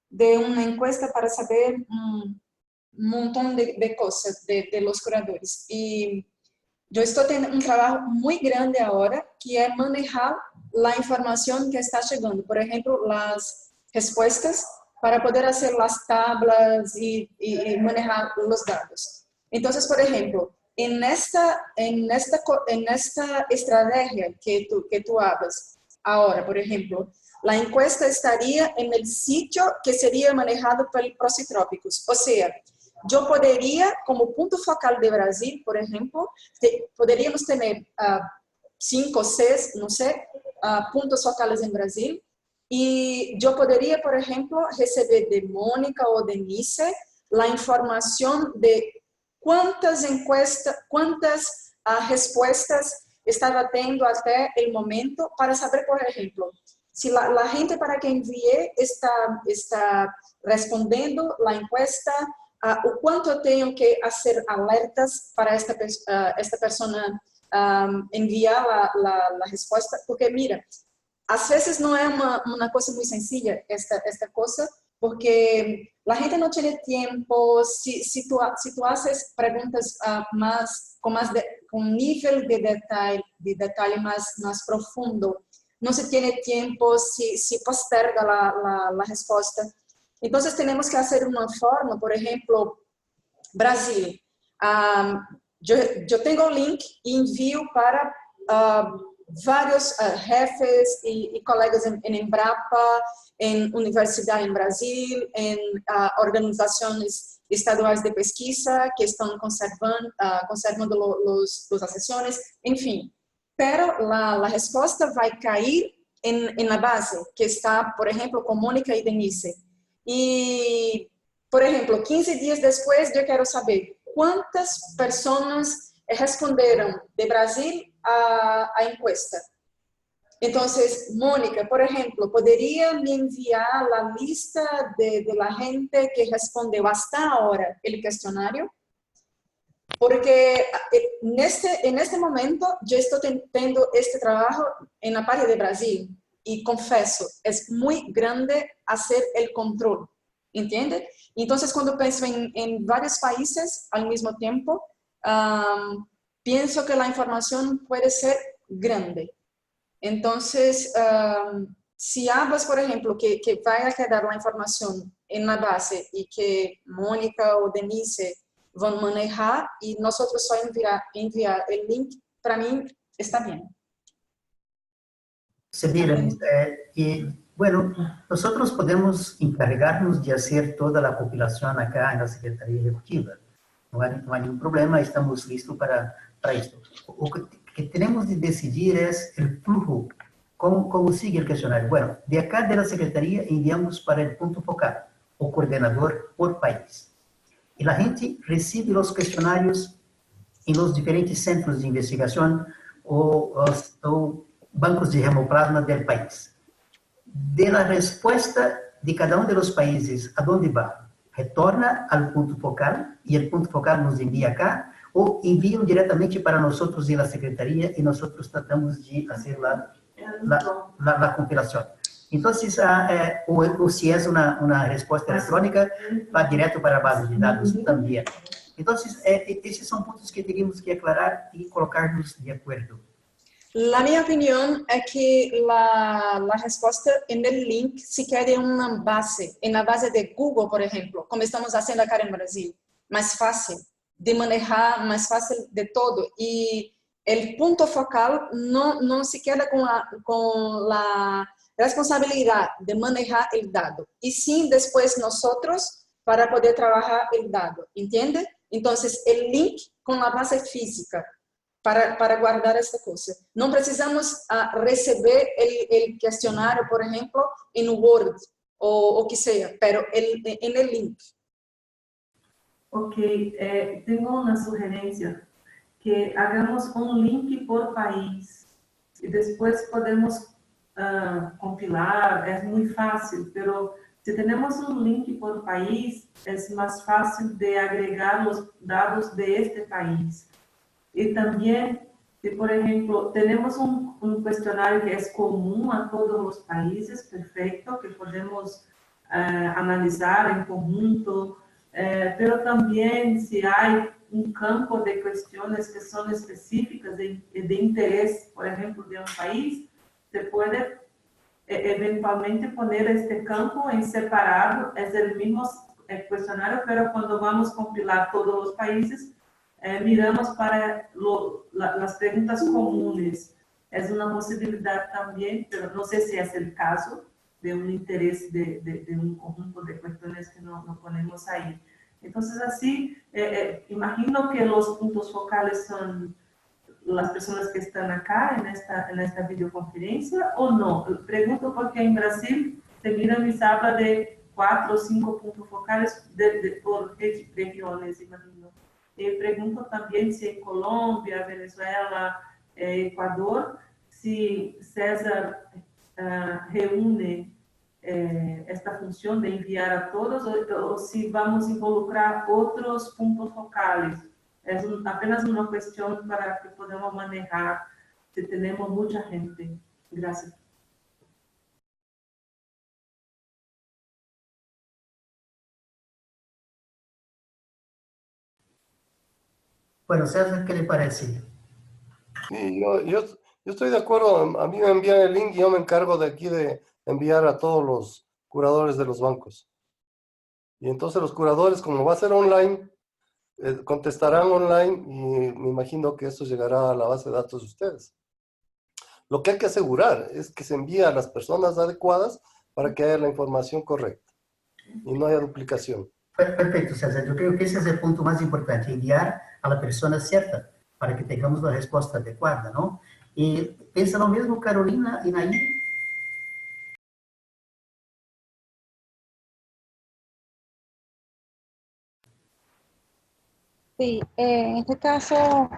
de una encuesta para saber un montón de cosas de los curadores. Y yo estoy teniendo un trabajo muy grande ahora, que es manejar la información que está llegando. Por ejemplo, las respuestas, para poder hacer las tablas y manejar los datos. Entonces, por ejemplo, en esta estrategia que tú hablas ahora, por ejemplo, la encuesta estaría en el sitio que sería manejado por Procitrópicos. O sea, yo podría, como punto focal de Brasil, por ejemplo, poderíamos tener 5 o 6, no sé, puntos focales en Brasil. Y yo podría, por ejemplo, recibir de Mónica o de Nice la información de cuántas respuestas estaba teniendo hasta el momento para saber, por ejemplo, si la gente para que envié está respondiendo la encuesta, o cuánto tengo que hacer alertas para esta persona enviar la respuesta, porque mira, a veces no es una cosa muy sencilla esta cosa, porque la gente no tiene tiempo. Si tú haces preguntas con nivel de detalle más profundo, no se tiene tiempo, si posterga la respuesta. Entonces tenemos que hacer una forma, por ejemplo, Brasil. Yo tengo un link y envío para varios jefes y colegas en Embrapa, en universidad en Brasil, en organizaciones estaduales de pesquisa que están conservando las sesiones, en fin. Pero la respuesta va a caer en la base, que está, por ejemplo, con Mónica y Denise. Y, por ejemplo, 15 días después, yo quiero saber cuántas personas respondieron de Brasil a encuesta. Entonces, Mónica, por ejemplo, ¿podría me enviar la lista de la gente que respondió hasta ahora el cuestionario? Porque en este momento yo estoy teniendo este trabajo en la parte de Brasil y confieso, es muy grande hacer el control, ¿entiende? Entonces, cuando pienso en varios países al mismo tiempo, pienso que la información puede ser grande. Entonces, si hablas, por ejemplo, que vaya a quedar la información en la base y que Mónica o Denise van a manejar y nosotros solo enviar el link, para mí está bien. Sí, miren, y bueno, nosotros podemos encargarnos de hacer toda la compilación acá en la Secretaría Ejecutiva. No hay ningún problema, estamos listos para esto. Lo que tenemos de decidir es el flujo, cómo sigue el cuestionario. Bueno, de acá de la Secretaría enviamos para el punto focal, o coordenador por país. Y la gente recibe los cuestionarios en los diferentes centros de investigación o bancos de hemoplasma del país. De la respuesta de cada uno de los países, ¿a dónde va? Retorna al punto focal y el punto focal nos envía acá o envían directamente para nosotros en la Secretaría y nosotros tratamos de hacer la compilación. Entonces, o si es una respuesta electrónica, va directo para la base de datos también. Entonces, esos son puntos que tenemos que aclarar y colocarnos de acuerdo. La mi opinión es que la respuesta en el link se quede en una base, en la base de Google, por ejemplo, como estamos haciendo acá en Brasil. Más fácil de manejar, más fácil de todo. Y el punto focal no se queda con la responsabilidad de manejar el dado. Y sí, después nosotros para poder trabajar el dado, ¿entiende? Entonces, el link con la base física para guardar esta cosa. No precisamos recibir el cuestionario, por ejemplo, en Word o que sea, pero en el link. Ok, tengo una sugerencia, que hagamos un link por país y después podemos compilar, es muy fácil, pero si tenemos un link por país, es más fácil de agregar los datos de este país. Y también, si por ejemplo, tenemos un cuestionario que es común a todos los países, perfecto, que podemos analizar en conjunto, pero también si hay un campo de cuestiones que son específicas de interés, por ejemplo, de un país, se puede eventualmente poner este campo en separado, es el mismo cuestionario, pero cuando vamos a compilar todos los países, miramos para las preguntas comunes. Es una posibilidad también, pero no sé si es el caso de un interés de un conjunto de cuestiones que no ponemos ahí. Entonces, así, imagino que los puntos focales son las personas que están acá en esta videoconferencia, ¿o no? Pregunto porque en Brasil se miran y se habla de 4 o 5 puntos focales por regiones, imagino. Pregunto también si en Colombia, Venezuela, Ecuador, si César reúne esta función de enviar a todos o si vamos a involucrar otros puntos focales. Es apenas una cuestión para que podamos manejar si tenemos mucha gente. Gracias. Bueno, César, ¿qué le parece? Sí, yo estoy de acuerdo. A mí me envían el link y yo me encargo de aquí de enviar a todos los curadores de los bancos. Y entonces los curadores, como va a ser online, contestarán online y me imagino que esto llegará a la base de datos de ustedes. Lo que hay que asegurar es que se envíe a las personas adecuadas para que haya la información correcta y no haya duplicación. Perfecto, César. Yo creo que ese es el punto más importante, enviar a la persona cierta para que tengamos la respuesta adecuada, ¿no? Y piensa lo mismo Carolina y Nayib. Sí, en este caso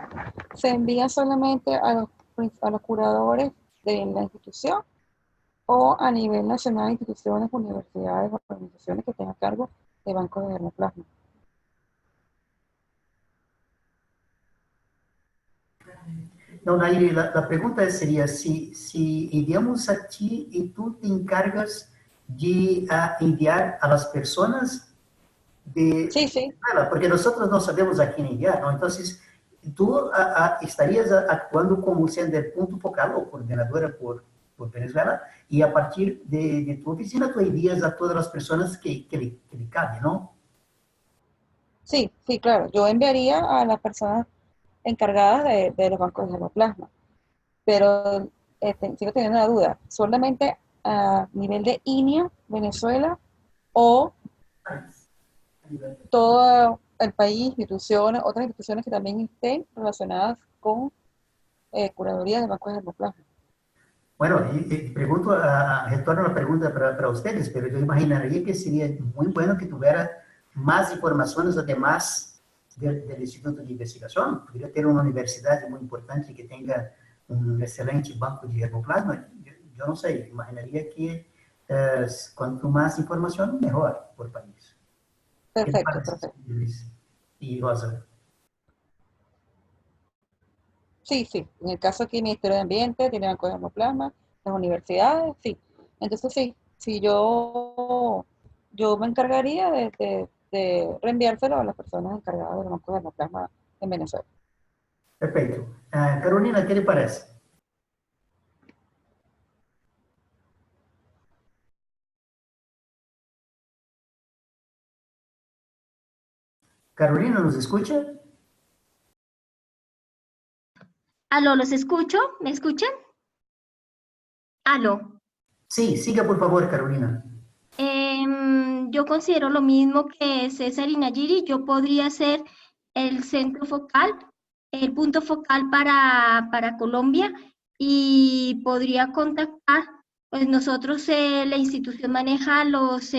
se envía solamente a los curadores de la institución o a nivel nacional, instituciones, universidades o organizaciones que tengan cargo de bancos de germoplasma. No, Nayib, la pregunta sería si enviamos a ti y tú te encargas de enviar a las personas de Venezuela, porque nosotros no sabemos a quién enviar, ¿no? Entonces, tú estarías actuando como siendo el punto focal o coordinadora por Venezuela, y a partir de tu oficina tú envías a todas las personas que le cabe, ¿no? Sí, claro. Yo enviaría a las personas encargadas de los bancos de germoplasma, pero sigo teniendo una duda. ¿Solamente a nivel de INEA, Venezuela, o todo el país, instituciones, otras instituciones que también estén relacionadas con curaduría de bancos de germoplasma? Bueno, pregunto, retorno la pregunta para ustedes, pero yo imaginaría que sería muy bueno que tuviera más informaciones además del Instituto de Investigación. Podría tener una universidad muy importante que tenga un excelente banco de germoplasma. Yo no sé, imaginaría que cuanto más información, mejor por país. Perfecto. Y Rosa. Sí. En el caso aquí, el Ministerio de Ambiente tiene banco de germoplasma, las universidades, sí. Entonces, sí, yo me encargaría de reenviárselo a las personas encargadas del banco de germoplasma en Venezuela. Perfecto. Carolina, ¿qué le parece? Carolina, ¿nos escucha? Aló, ¿los escucho? ¿Me escuchan? Aló. Sí, siga por favor, Carolina. Yo considero lo mismo que César y Nayiri. Yo podría ser el centro focal, el punto focal para Colombia, y podría contactar, pues nosotros, la institución maneja los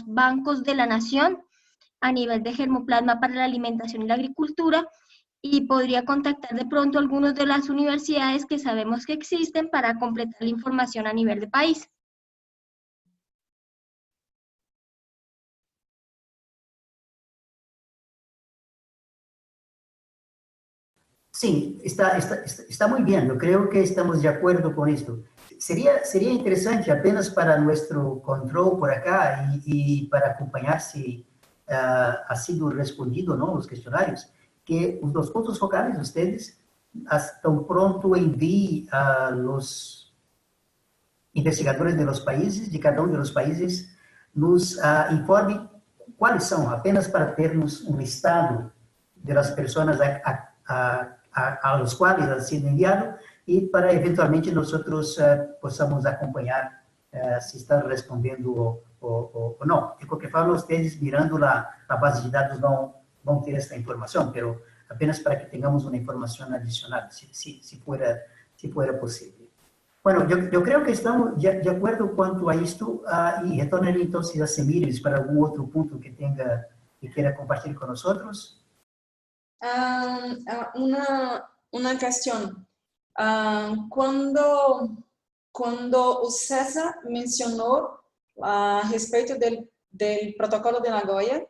bancos de la nación a nivel de germoplasma para la alimentación y la agricultura, y podría contactar de pronto a algunas de las universidades que sabemos que existen para completar la información a nivel de país. Sí, está muy bien. Yo creo que estamos de acuerdo con esto. Sería interesante apenas para nuestro control por acá y para acompañar si ha sido respondido, ¿no?, los cuestionarios, que los puntos focales de ustedes tan pronto envíen a los investigadores de los países, de cada uno de los países, nos informe cuáles son, apenas para termos un listado de las personas a los cuales ha sido enviado y para eventualmente nosotros possamos acompanhar se estão respondendo ou não. De qualquer forma, vocês mirando a base de dados vão ter esta informação, mas apenas para que tenhamos uma informação adicional, se fuera possível. Bueno, eu creio que estamos de acordo quanto a isto e retornarei então a Semíris para algum outro ponto que queira compartilhar com nós. Una cuestión. Cuando o César mencionó a respeito del protocolo de Nagoya,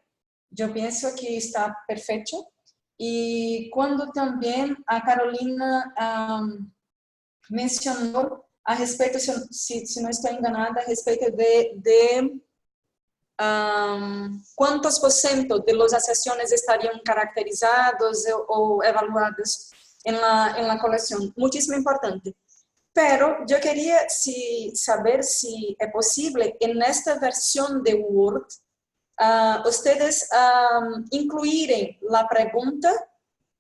yo pienso que está perfecto. Y cuando también a Carolina mencionó a respecto, si no estoy enganada, a respecto de cuántos % de las sesiones estarían caracterizados o evaluados en la colección. Muchísimo importante. Pero yo quería saber si es posible en esta versión de Word ustedes incluirem la pregunta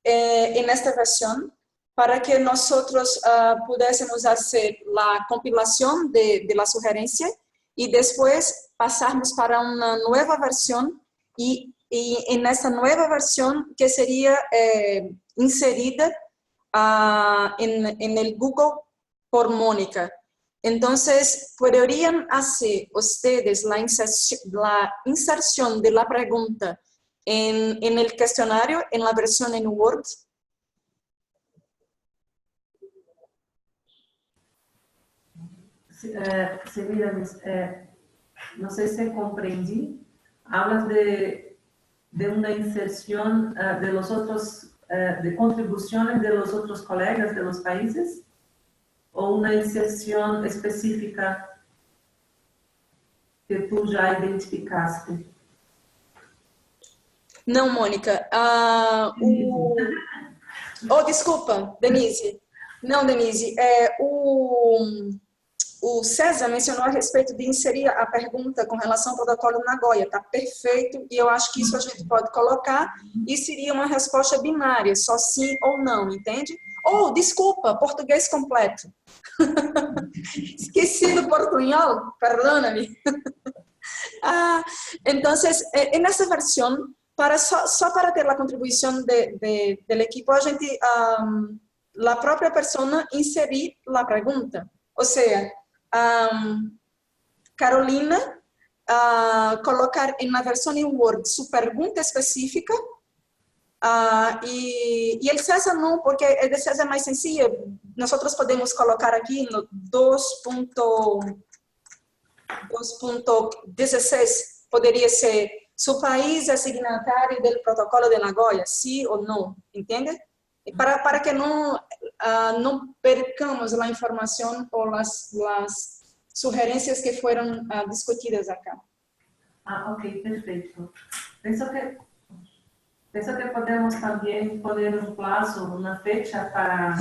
en esta versión para que nosotros pudiésemos hacer la compilación de la sugerencia y después pasarnos para una nueva versión y en esta nueva versión que sería inserida en el Google por Mónica. Entonces, ¿podrían hacer ustedes la inserción de la pregunta en el cuestionario, en la versión en Word? Sí, mira, no sé si comprendí. Hablas de una inserción de los otros, de contribuciones de los otros colegas de los países, o una inserción específica que tú ya identificaste. Não, Mônica. Oh, desculpa, Denise. Não, Denise. O César mencionou a respeito de inserir a pergunta com relação ao protocolo Nagoya. Está perfeito, e eu acho que isso a gente pode colocar, e seria uma resposta binária, só sim ou não, entende? Oh, desculpa, português completo. Esqueci do portunhol, perdona-me. Entonces, en esta versión, só para ter a contribuição do equipo, a gente, a própria persona inserir a pergunta. Ou seja, Carolina colocar na versão em Word sua pergunta específica e el César não, porque el de César é mais sencillo. Nós podemos colocar aqui no 2.16, poderia ser su país é signatário do protocolo de Nagoya, sim ou não, entende? Para que não percamos a informação ou as sugerências que foram discutidas acá. Ok, perfeito. Penso que podemos também poner um prazo, uma fecha para las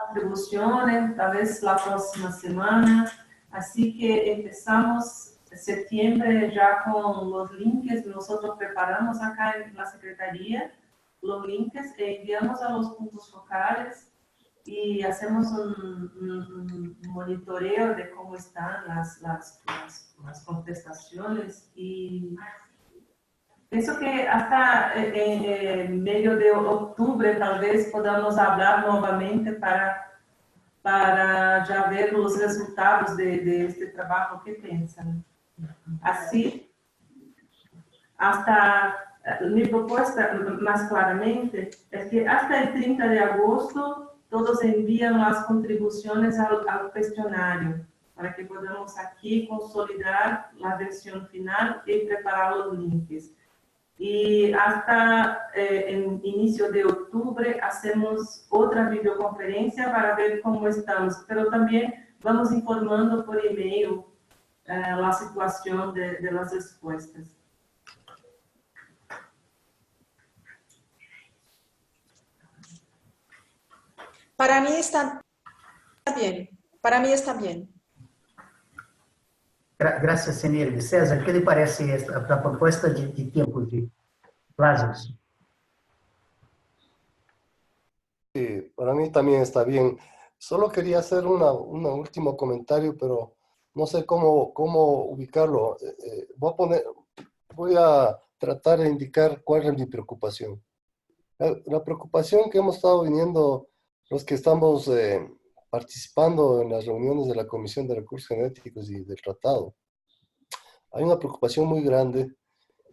contribuciones, talvez a próxima semana. Así que empezamos septiembre ya con los links. Nosotros preparamos acá en la Secretaría los links e enviamos a los puntos focales y hacemos un monitoreo de cómo están las contestaciones. Y pienso que hasta en medio de octubre tal vez podamos hablar nuevamente para ya ver los resultados de este trabajo que piensan. Así, hasta mi propuesta más claramente es que hasta el 30 de agosto todos envían las contribuciones al cuestionario para que podamos aquí consolidar la versión final y preparar los links. Y hasta el inicio de octubre hacemos otra videoconferencia para ver cómo estamos, pero también vamos informando por email la situación de las respuestas. Para mí está bien. Para mí está bien. Gracias, señor. César, ¿qué le parece la propuesta de tiempos, de plazos? Sí, para mí también está bien. Solo quería hacer un último comentario, pero no sé cómo ubicarlo. Voy a tratar de indicar cuál es mi preocupación. La preocupación que hemos estado viniendo los que estamos participando en las reuniones de la Comisión de Recursos Genéticos y del Tratado. Hay una preocupación muy grande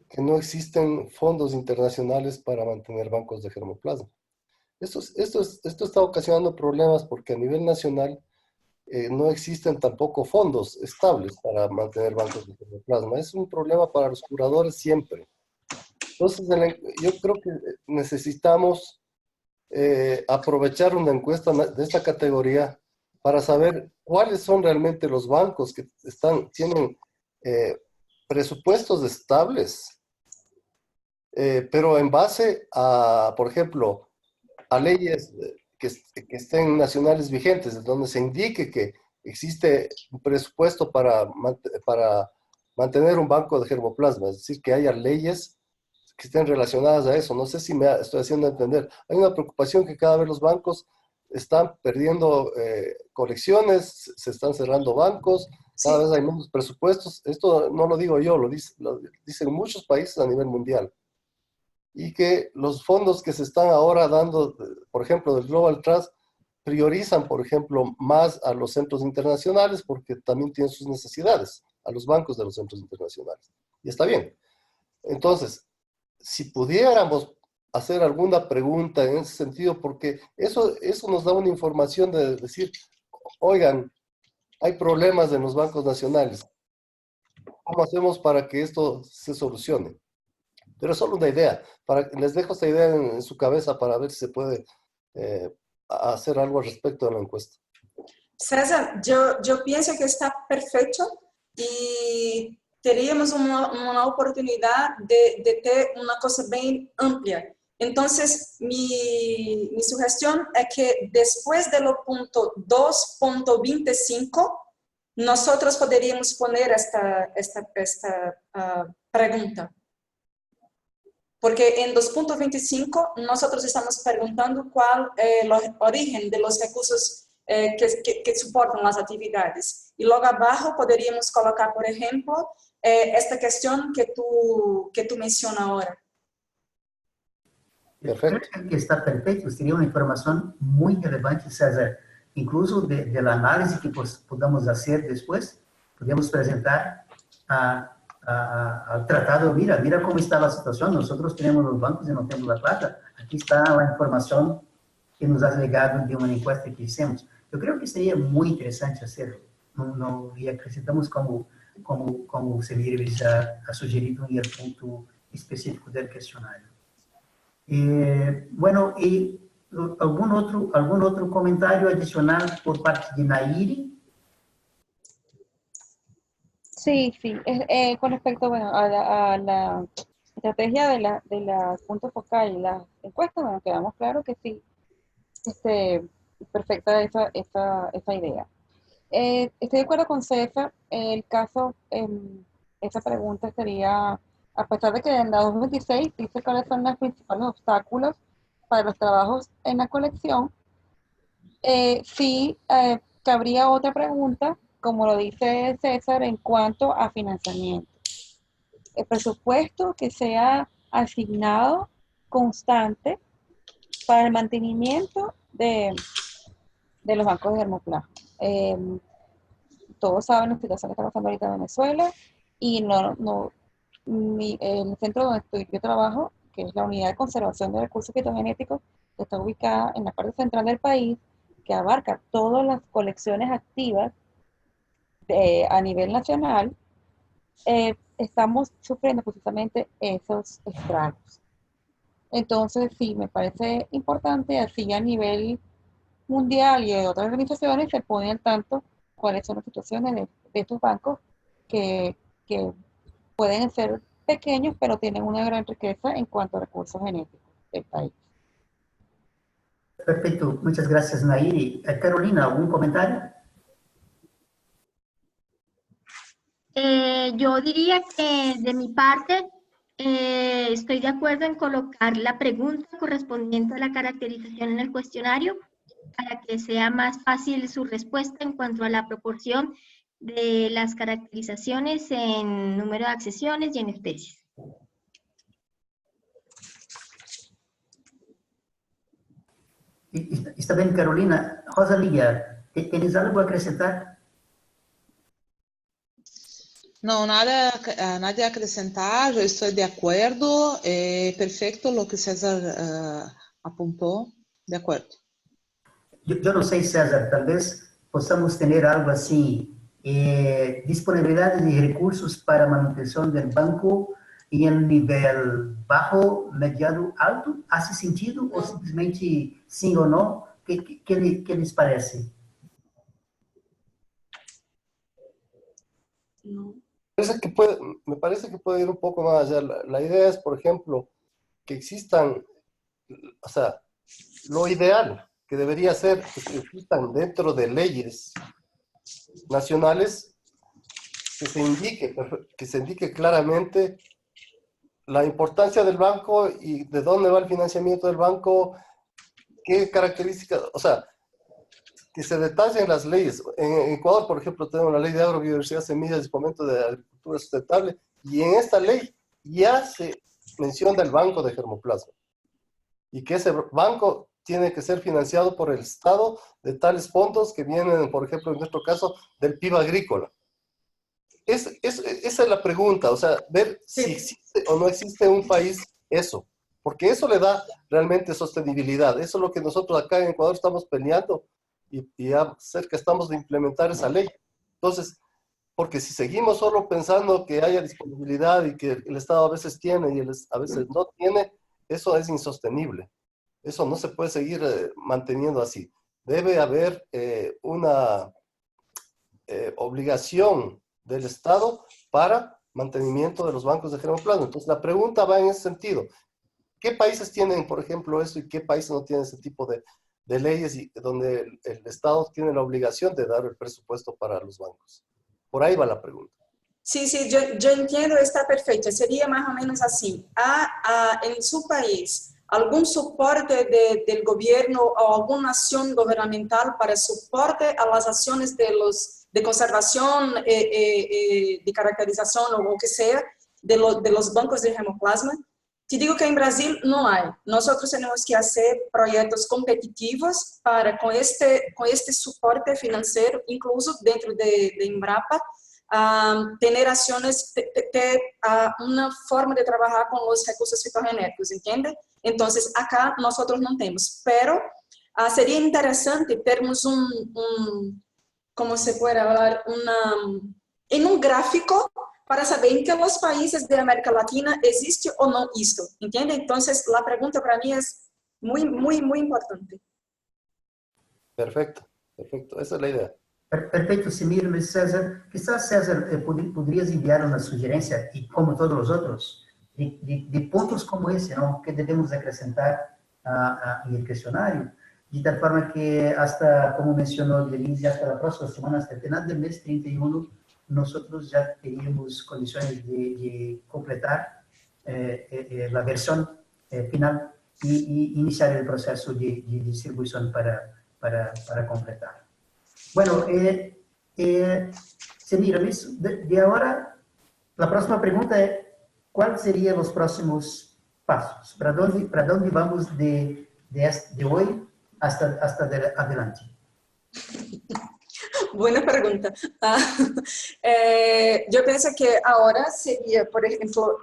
que no existen fondos internacionales para mantener bancos de germoplasma. Esto está ocasionando problemas porque a nivel nacional no existen tampoco fondos estables para mantener bancos de germoplasma. Es un problema para los curadores siempre. Entonces, yo creo que necesitamos aprovechar una encuesta de esta categoría para saber cuáles son realmente los bancos que tienen presupuestos estables, pero en base a, por ejemplo, a leyes que estén nacionales vigentes, donde se indique que existe un presupuesto para mantener un banco de germoplasma, es decir, que haya leyes que estén relacionadas a eso. No sé si me estoy haciendo entender. Hay una preocupación que cada vez los bancos están perdiendo colecciones, se están cerrando bancos, cada vez hay menos presupuestos. Esto no lo digo yo, lo dicen muchos países a nivel mundial. Y que los fondos que se están ahora dando, por ejemplo, del Global Trust, priorizan, por ejemplo, más a los centros internacionales porque también tienen sus necesidades, a los bancos de los centros internacionales. Y está bien. Entonces, si pudiéramos hacer alguna pregunta en ese sentido, porque eso nos da una información de decir, oigan, hay problemas en los bancos nacionales. ¿Cómo hacemos para que esto se solucione? Pero es solo una idea. Les dejo esta idea en su cabeza para ver si se puede hacer algo al respecto de la encuesta. César, yo pienso que está perfecto y teríamos una oportunidad de tener una cosa bien amplia. Entonces, mi sugestión es que después de lo punto 2.25, nosotros podríamos poner esta pregunta. Porque en 2.25 nosotros estamos preguntando cuál es el origen de los recursos que soportan las actividades. Y luego abajo podríamos colocar, por ejemplo, esta cuestión que tú mencionas ahora. Perfecto. Que está perfecto, sería una información muy relevante, César. Incluso del análisis que podamos hacer después, podemos presentar al tratado. Mira cómo está la situación, nosotros tenemos los bancos y no tenemos la plata. Aquí está la información que nos ha llegado de una encuesta que hicimos. Yo creo que sería muy interesante hacerlo. Y acrescentamos como se ha sugerido en el punto específico del cuestionario. Bueno, y algún otro comentario adicional por parte de Nairi. Sí. Con respecto a la estrategia de la punto focal y la encuesta, bueno, quedamos claro que sí, perfecta esa idea. Estoy de acuerdo con César. El caso, esa pregunta sería, a pesar de que en la 2026 dice cuáles son los principales obstáculos para los trabajos en la colección, sí cabría otra pregunta, como lo dice César, en cuanto a financiamiento. El presupuesto que sea asignado constante para el mantenimiento de los bancos de germoplasma. Todos saben la situación que está pasando ahorita en Venezuela y el centro donde yo trabajo, que es la Unidad de Conservación de Recursos Fitogenéticos, que está ubicada en la parte central del país, que abarca todas las colecciones activas a nivel nacional, estamos sufriendo precisamente esos estragos. Entonces, sí, me parece importante, así a nivel mundial y de otras organizaciones se pone al tanto cuáles son las situaciones de estos bancos que pueden ser pequeños, pero tienen una gran riqueza en cuanto a recursos genéticos del país. Perfecto, muchas gracias, Nairi. Carolina, ¿algún comentario? Yo diría que de mi parte, Estoy de acuerdo en colocar la pregunta correspondiente a la caracterización en el cuestionario para que sea más fácil su respuesta en cuanto a la proporción de las caracterizaciones en número de accesiones y en especies. Está bien, Carolina. Rosalía, ¿tienes algo a acrescentar? No, nada a acrescentar, yo estoy de acuerdo, perfecto lo que César apuntó, de acuerdo. Yo no sé, César, tal vez podamos tener algo así, disponibilidad de recursos para manutención del banco y en nivel bajo, mediano, alto. ¿Hace sentido o simplesmente sí o no? ¿Qué les parece? No. Me parece que puede ir un poco más allá. La idea es, por ejemplo, que existan, o sea, lo ideal que debería ser que existan dentro de leyes nacionales que se indique claramente la importancia del banco y de dónde va el financiamiento del banco, qué características, o sea, que se detallen las leyes. En Ecuador, por ejemplo, tenemos la ley de agrobiodiversidad, semillas y fomento de agricultura sustentable, y en esta ley ya se menciona el banco de germoplasma, y que ese banco tiene que ser financiado por el Estado de tales fondos que vienen, por ejemplo, en nuestro caso, del PIB agrícola. Esa es la pregunta, o sea, ver si existe o no existe un país eso, porque eso le da realmente sostenibilidad. Eso es lo que nosotros acá en Ecuador estamos peleando y ya cerca estamos de implementar esa ley. Entonces, porque si seguimos solo pensando que haya disponibilidad y que el Estado a veces tiene y a veces no tiene, eso es insostenible. Eso no se puede seguir manteniendo así. Debe haber una obligación del Estado para mantenimiento de los bancos de germoplasma. Entonces, la pregunta va en ese sentido. ¿Qué países tienen, por ejemplo, eso y qué países no tienen ese tipo de leyes y donde el Estado tiene la obligación de dar el presupuesto para los bancos? Por ahí va la pregunta. Sí, yo entiendo, está perfecto. Sería más o menos así. En su país algún soporte del gobierno o alguna acción gubernamental para soporte a las acciones de conservación, de caracterización o lo que sea de los bancos de germoplasma? Te digo que en Brasil no hay. Nosotros tenemos que hacer proyectos competitivos para con este soporte financiero, incluso dentro de Embrapa, tener acciones, una forma de trabajar con los recursos fitogenéticos, ¿entiende? Entonces, acá nosotros no tenemos, pero sería interesante termos ¿cómo se puede hablar? En un gráfico para saber en qué los países de América Latina existe o no esto, ¿entiende? Entonces, la pregunta para mí es muy, muy, muy importante. Perfecto, perfecto, esa es la idea. Perfecto, Semir, César. Quizás, César, podrías enviar una sugerencia, y como todos los otros, de puntos como ese, ¿no? Que debemos acrescentar en el cuestionario, de tal forma que hasta, como mencionó Denise, hasta la próxima semana, hasta el final del mes 31, nosotros ya teníamos condiciones de completar la versión final y iniciar el proceso de distribución para completar. Bueno, Semir, de ahora, la próxima pregunta es, ¿cuáles serían los próximos pasos? ¿Para dónde vamos de hoy hasta adelante? Buena pregunta. Yo pienso que ahora sería, por ejemplo,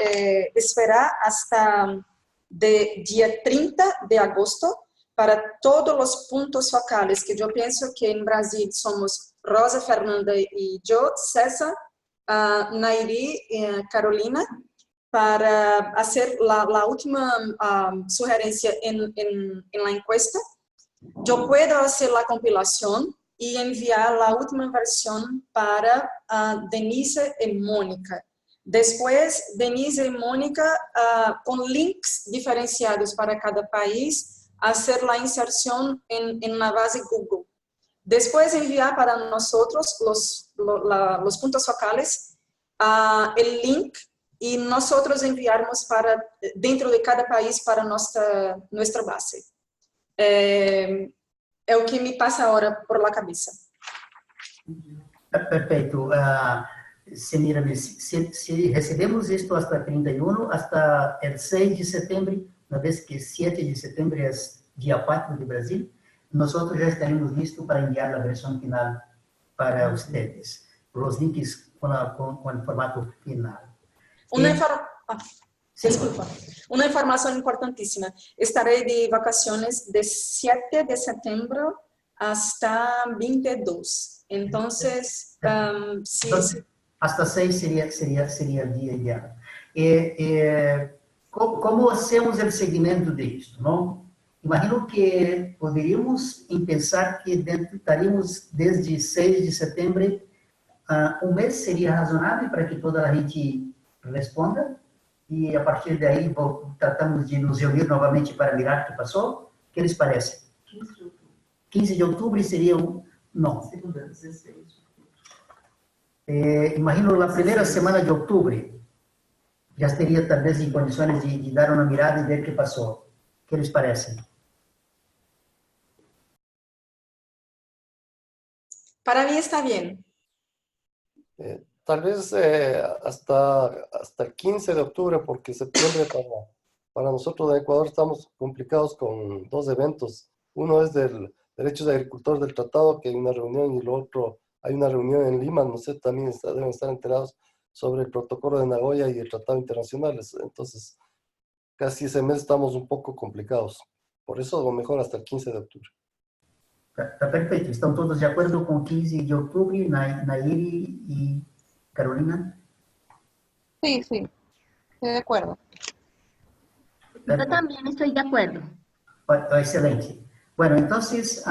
esperar hasta día 30 de agosto para todos los puntos focales, que yo pienso que en Brasil somos Rosa, Fernanda y yo, César, Nairi, Carolina, para hacer la última sugerencia en la encuesta. Yo puedo hacer la compilación y enviar la última versión para Denise y Mónica. Después, Denise y Mónica, con links diferenciados para cada país, hacer la inserción en la base Google. Después enviar para nosotros los puntos focales, el link y nosotros enviarmos para, dentro de cada país para nuestra base. É o que me passa agora por la cabeça. Perfeito. Semira, se recebemos isto hasta 31, hasta el 6 de setembro, uma vez que 7 de setembro é dia 4 de Brasil, nós já estaremos listos para enviar a versão final para vocês. Os links com o formato final. Desculpa. Uma informação importantíssima. Estarei de vacaciones de 7 de setembro hasta 22. Entonces, hasta 6 seria o dia ideal. Como hacemos o seguimento disso, não? Imagino que poderíamos pensar que estaríamos desde 6 de setembro, um mês seria razonável para que toda a gente responda, e a partir daí tratamos de nos reunir novamente para mirar o que passou. O que lhes parece? 15 de outubro seria não. Segunda, 16 de outubro. Imagino a primeira semana de outubro, já estaria talvez em condições de dar uma mirada e ver o que passou. O que lhes parece? Para mí está bien. Tal vez hasta 15 de octubre, porque septiembre para nosotros en Ecuador estamos complicados con dos eventos. Uno es del Derechos de Agricultor del Tratado, que hay una reunión, y lo otro, hay una reunión en Lima, no sé, también deben estar enterados sobre el protocolo de Nagoya y el Tratado Internacional. Entonces, casi ese mes estamos un poco complicados. Por eso, a lo mejor hasta el 15 de octubre. Está perfeito. Estão todos de acordo com 15 de outubro, Nayiri e Carolina? Sí, sí, estoy de acuerdo. Yo también estoy de acuerdo. Excelente. Bueno, entonces,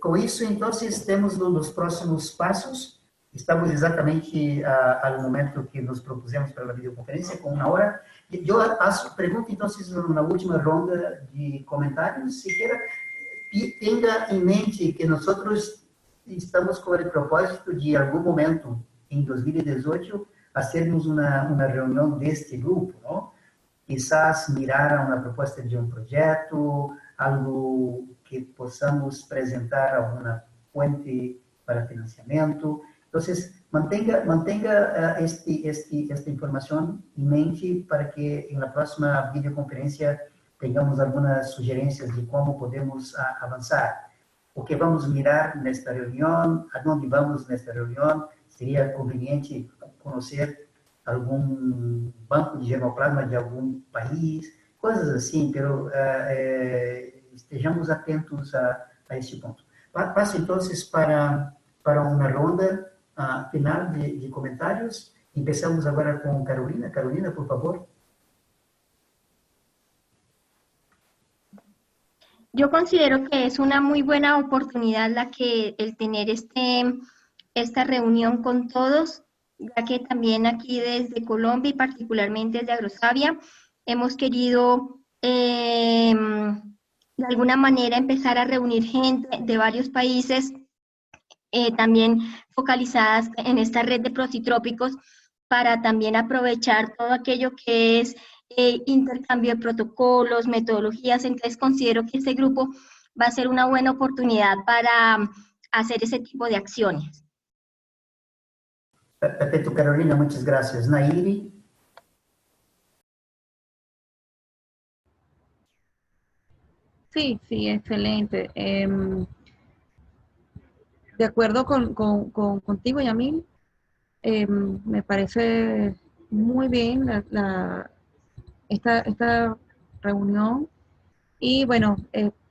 com isso, entonces, temos os próximos passos. Estamos exatamente ao momento que nos propusemos para a videoconferência, com 1 hora. Eu pergunto, então, na última ronda de comentários, se queira, tenha em mente que nós estamos com o propósito de, em algum momento, em 2018, fazermos uma reunião deste grupo, não? Quizás mirar uma proposta de um projeto, algo que possamos apresentar alguma fonte para financiamento. Então, mantenha esta informação em mente para que na próxima videoconferência tenhamos algumas sugerências de como podemos avançar. O que vamos mirar nesta reunião, aonde vamos nesta reunião, seria conveniente conhecer algum banco de germoplasma de algum país, coisas assim, estejamos atentos a este ponto. Passo, então, para uma ronda final de comentários. Começamos agora com Carolina. Carolina, por favor. Yo considero que es una muy buena oportunidad el tener esta reunión con todos, ya que también aquí desde Colombia y particularmente desde Agrosavia hemos querido de alguna manera empezar a reunir gente de varios países también focalizadas en esta red de procitrópicos para también aprovechar todo aquello que es intercambio de protocolos, metodologías. Entonces considero que este grupo va a ser una buena oportunidad para hacer ese tipo de acciones. Perfecto, Carolina, muchas gracias. Nayiri. Sí, excelente. De acuerdo contigo, Yamil, me parece muy bien esta reunión, y bueno,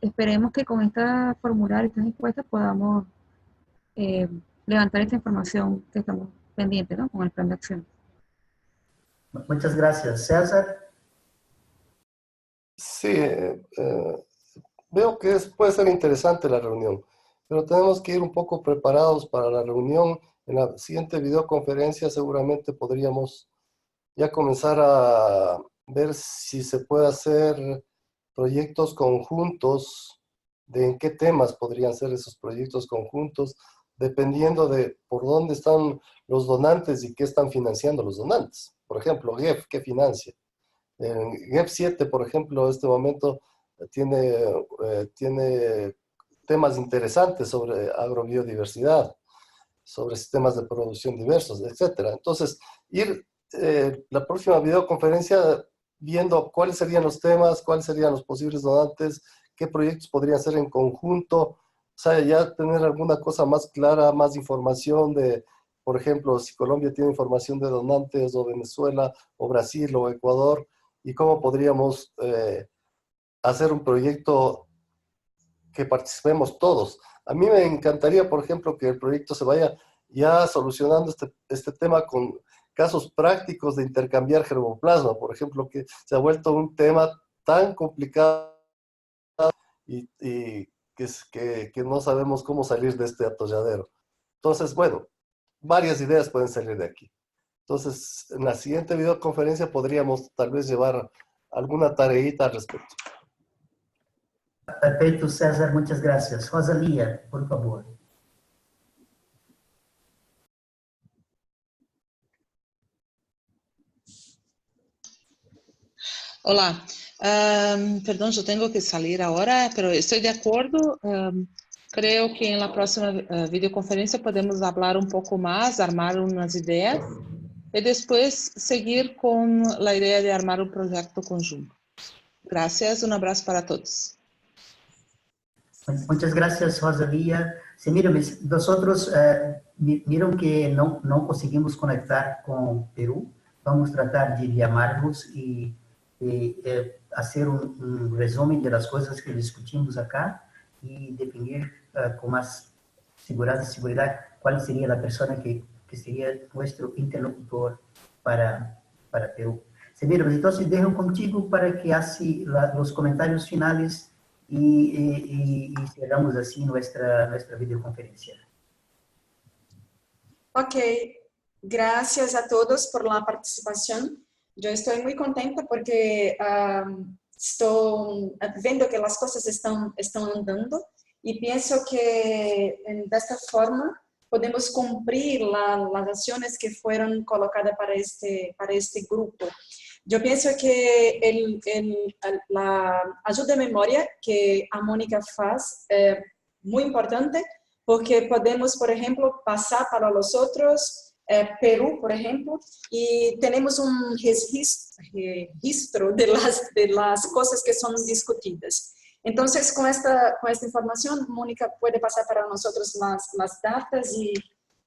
esperemos que con esta formulario, estas encuestas, podamos levantar esta información que estamos pendientes, ¿no?, con el plan de acción. Muchas gracias. César. Sí, veo que puede ser interesante la reunión, pero tenemos que ir un poco preparados para la reunión. En la siguiente videoconferencia seguramente podríamos ya comenzar a ver si se puede hacer proyectos conjuntos, de en qué temas podrían ser esos proyectos conjuntos, dependiendo de por dónde están los donantes y qué están financiando los donantes. por ejemplo, GEF, que financia. GEF 7, por ejemplo, en este momento tiene temas interesantes sobre agrobiodiversidad, sobre sistemas de producción diversos, etc. Entonces, la próxima videoconferencia viendo cuáles serían los temas, cuáles serían los posibles donantes, qué proyectos podrían ser en conjunto, o sea, ya tener alguna cosa más clara, más información de, por ejemplo, si Colombia tiene información de donantes, o Venezuela, o Brasil, o Ecuador, y cómo podríamos hacer un proyecto que participemos todos. A mí me encantaría, por ejemplo, que el proyecto se vaya ya solucionando este tema con casos prácticos de intercambiar germoplasma, por ejemplo, que se ha vuelto un tema tan complicado y que no sabemos cómo salir de este atolladero. Entonces, bueno, varias ideas pueden salir de aquí. Entonces, en la siguiente videoconferencia podríamos tal vez llevar alguna tareita al respecto. Perfecto, César, muchas gracias. Rosalía, por favor. Hola, perdón, yo tengo que salir ahora, pero estoy de acuerdo. Creo que en la próxima videoconferencia podemos hablar un poco más, armar unas ideas y después seguir con la idea de armar un proyecto conjunto. Gracias, un abrazo para todos. Muchas gracias, Rosalía. Sí, mira, nosotros vieron que no conseguimos conectar con Perú. Vamos a tratar de llamarlos y hacer un resumen de las cosas que discutimos acá y definir con más seguridad cuál sería la persona que sería nuestro interlocutor para Perú. Sí, mira, entonces dejo contigo para que hagas los comentarios finales y cerramos así nuestra videoconferencia. Ok, gracias a todos por la participación. Yo estoy muy contenta porque estoy viendo que las cosas están andando y pienso que de esta forma podemos cumplir las acciones que fueron colocadas para este grupo. Yo pienso que la ayuda de memoria que a Mónica hace es muy importante porque podemos, por ejemplo, pasar para los otros, Perú, por ejemplo, y tenemos un registro de las cosas que son discutidas. Entonces, con esta información, Mónica puede pasar para nosotros las datas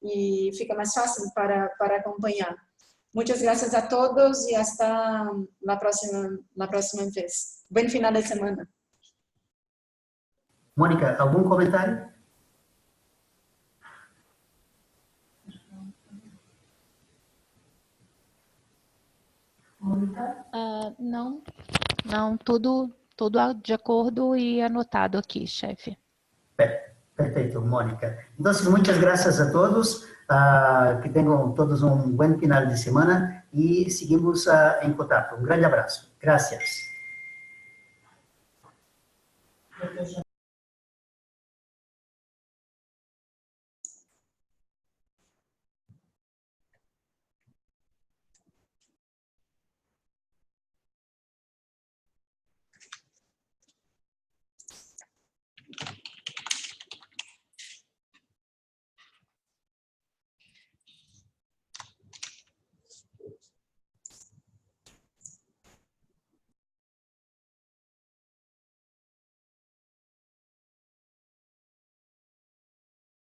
y fica más fácil para acompañar. Muchas gracias a todos y hasta la próxima vez. Buen final de semana. Mónica, ¿algún comentario? Não, tudo de acordo e anotado aqui, chefe. Perfecto, Mónica. Entonces, muchas gracias a todos. Que tengan todos un buen final de semana y seguimos en contacto. Un gran abrazo. Gracias.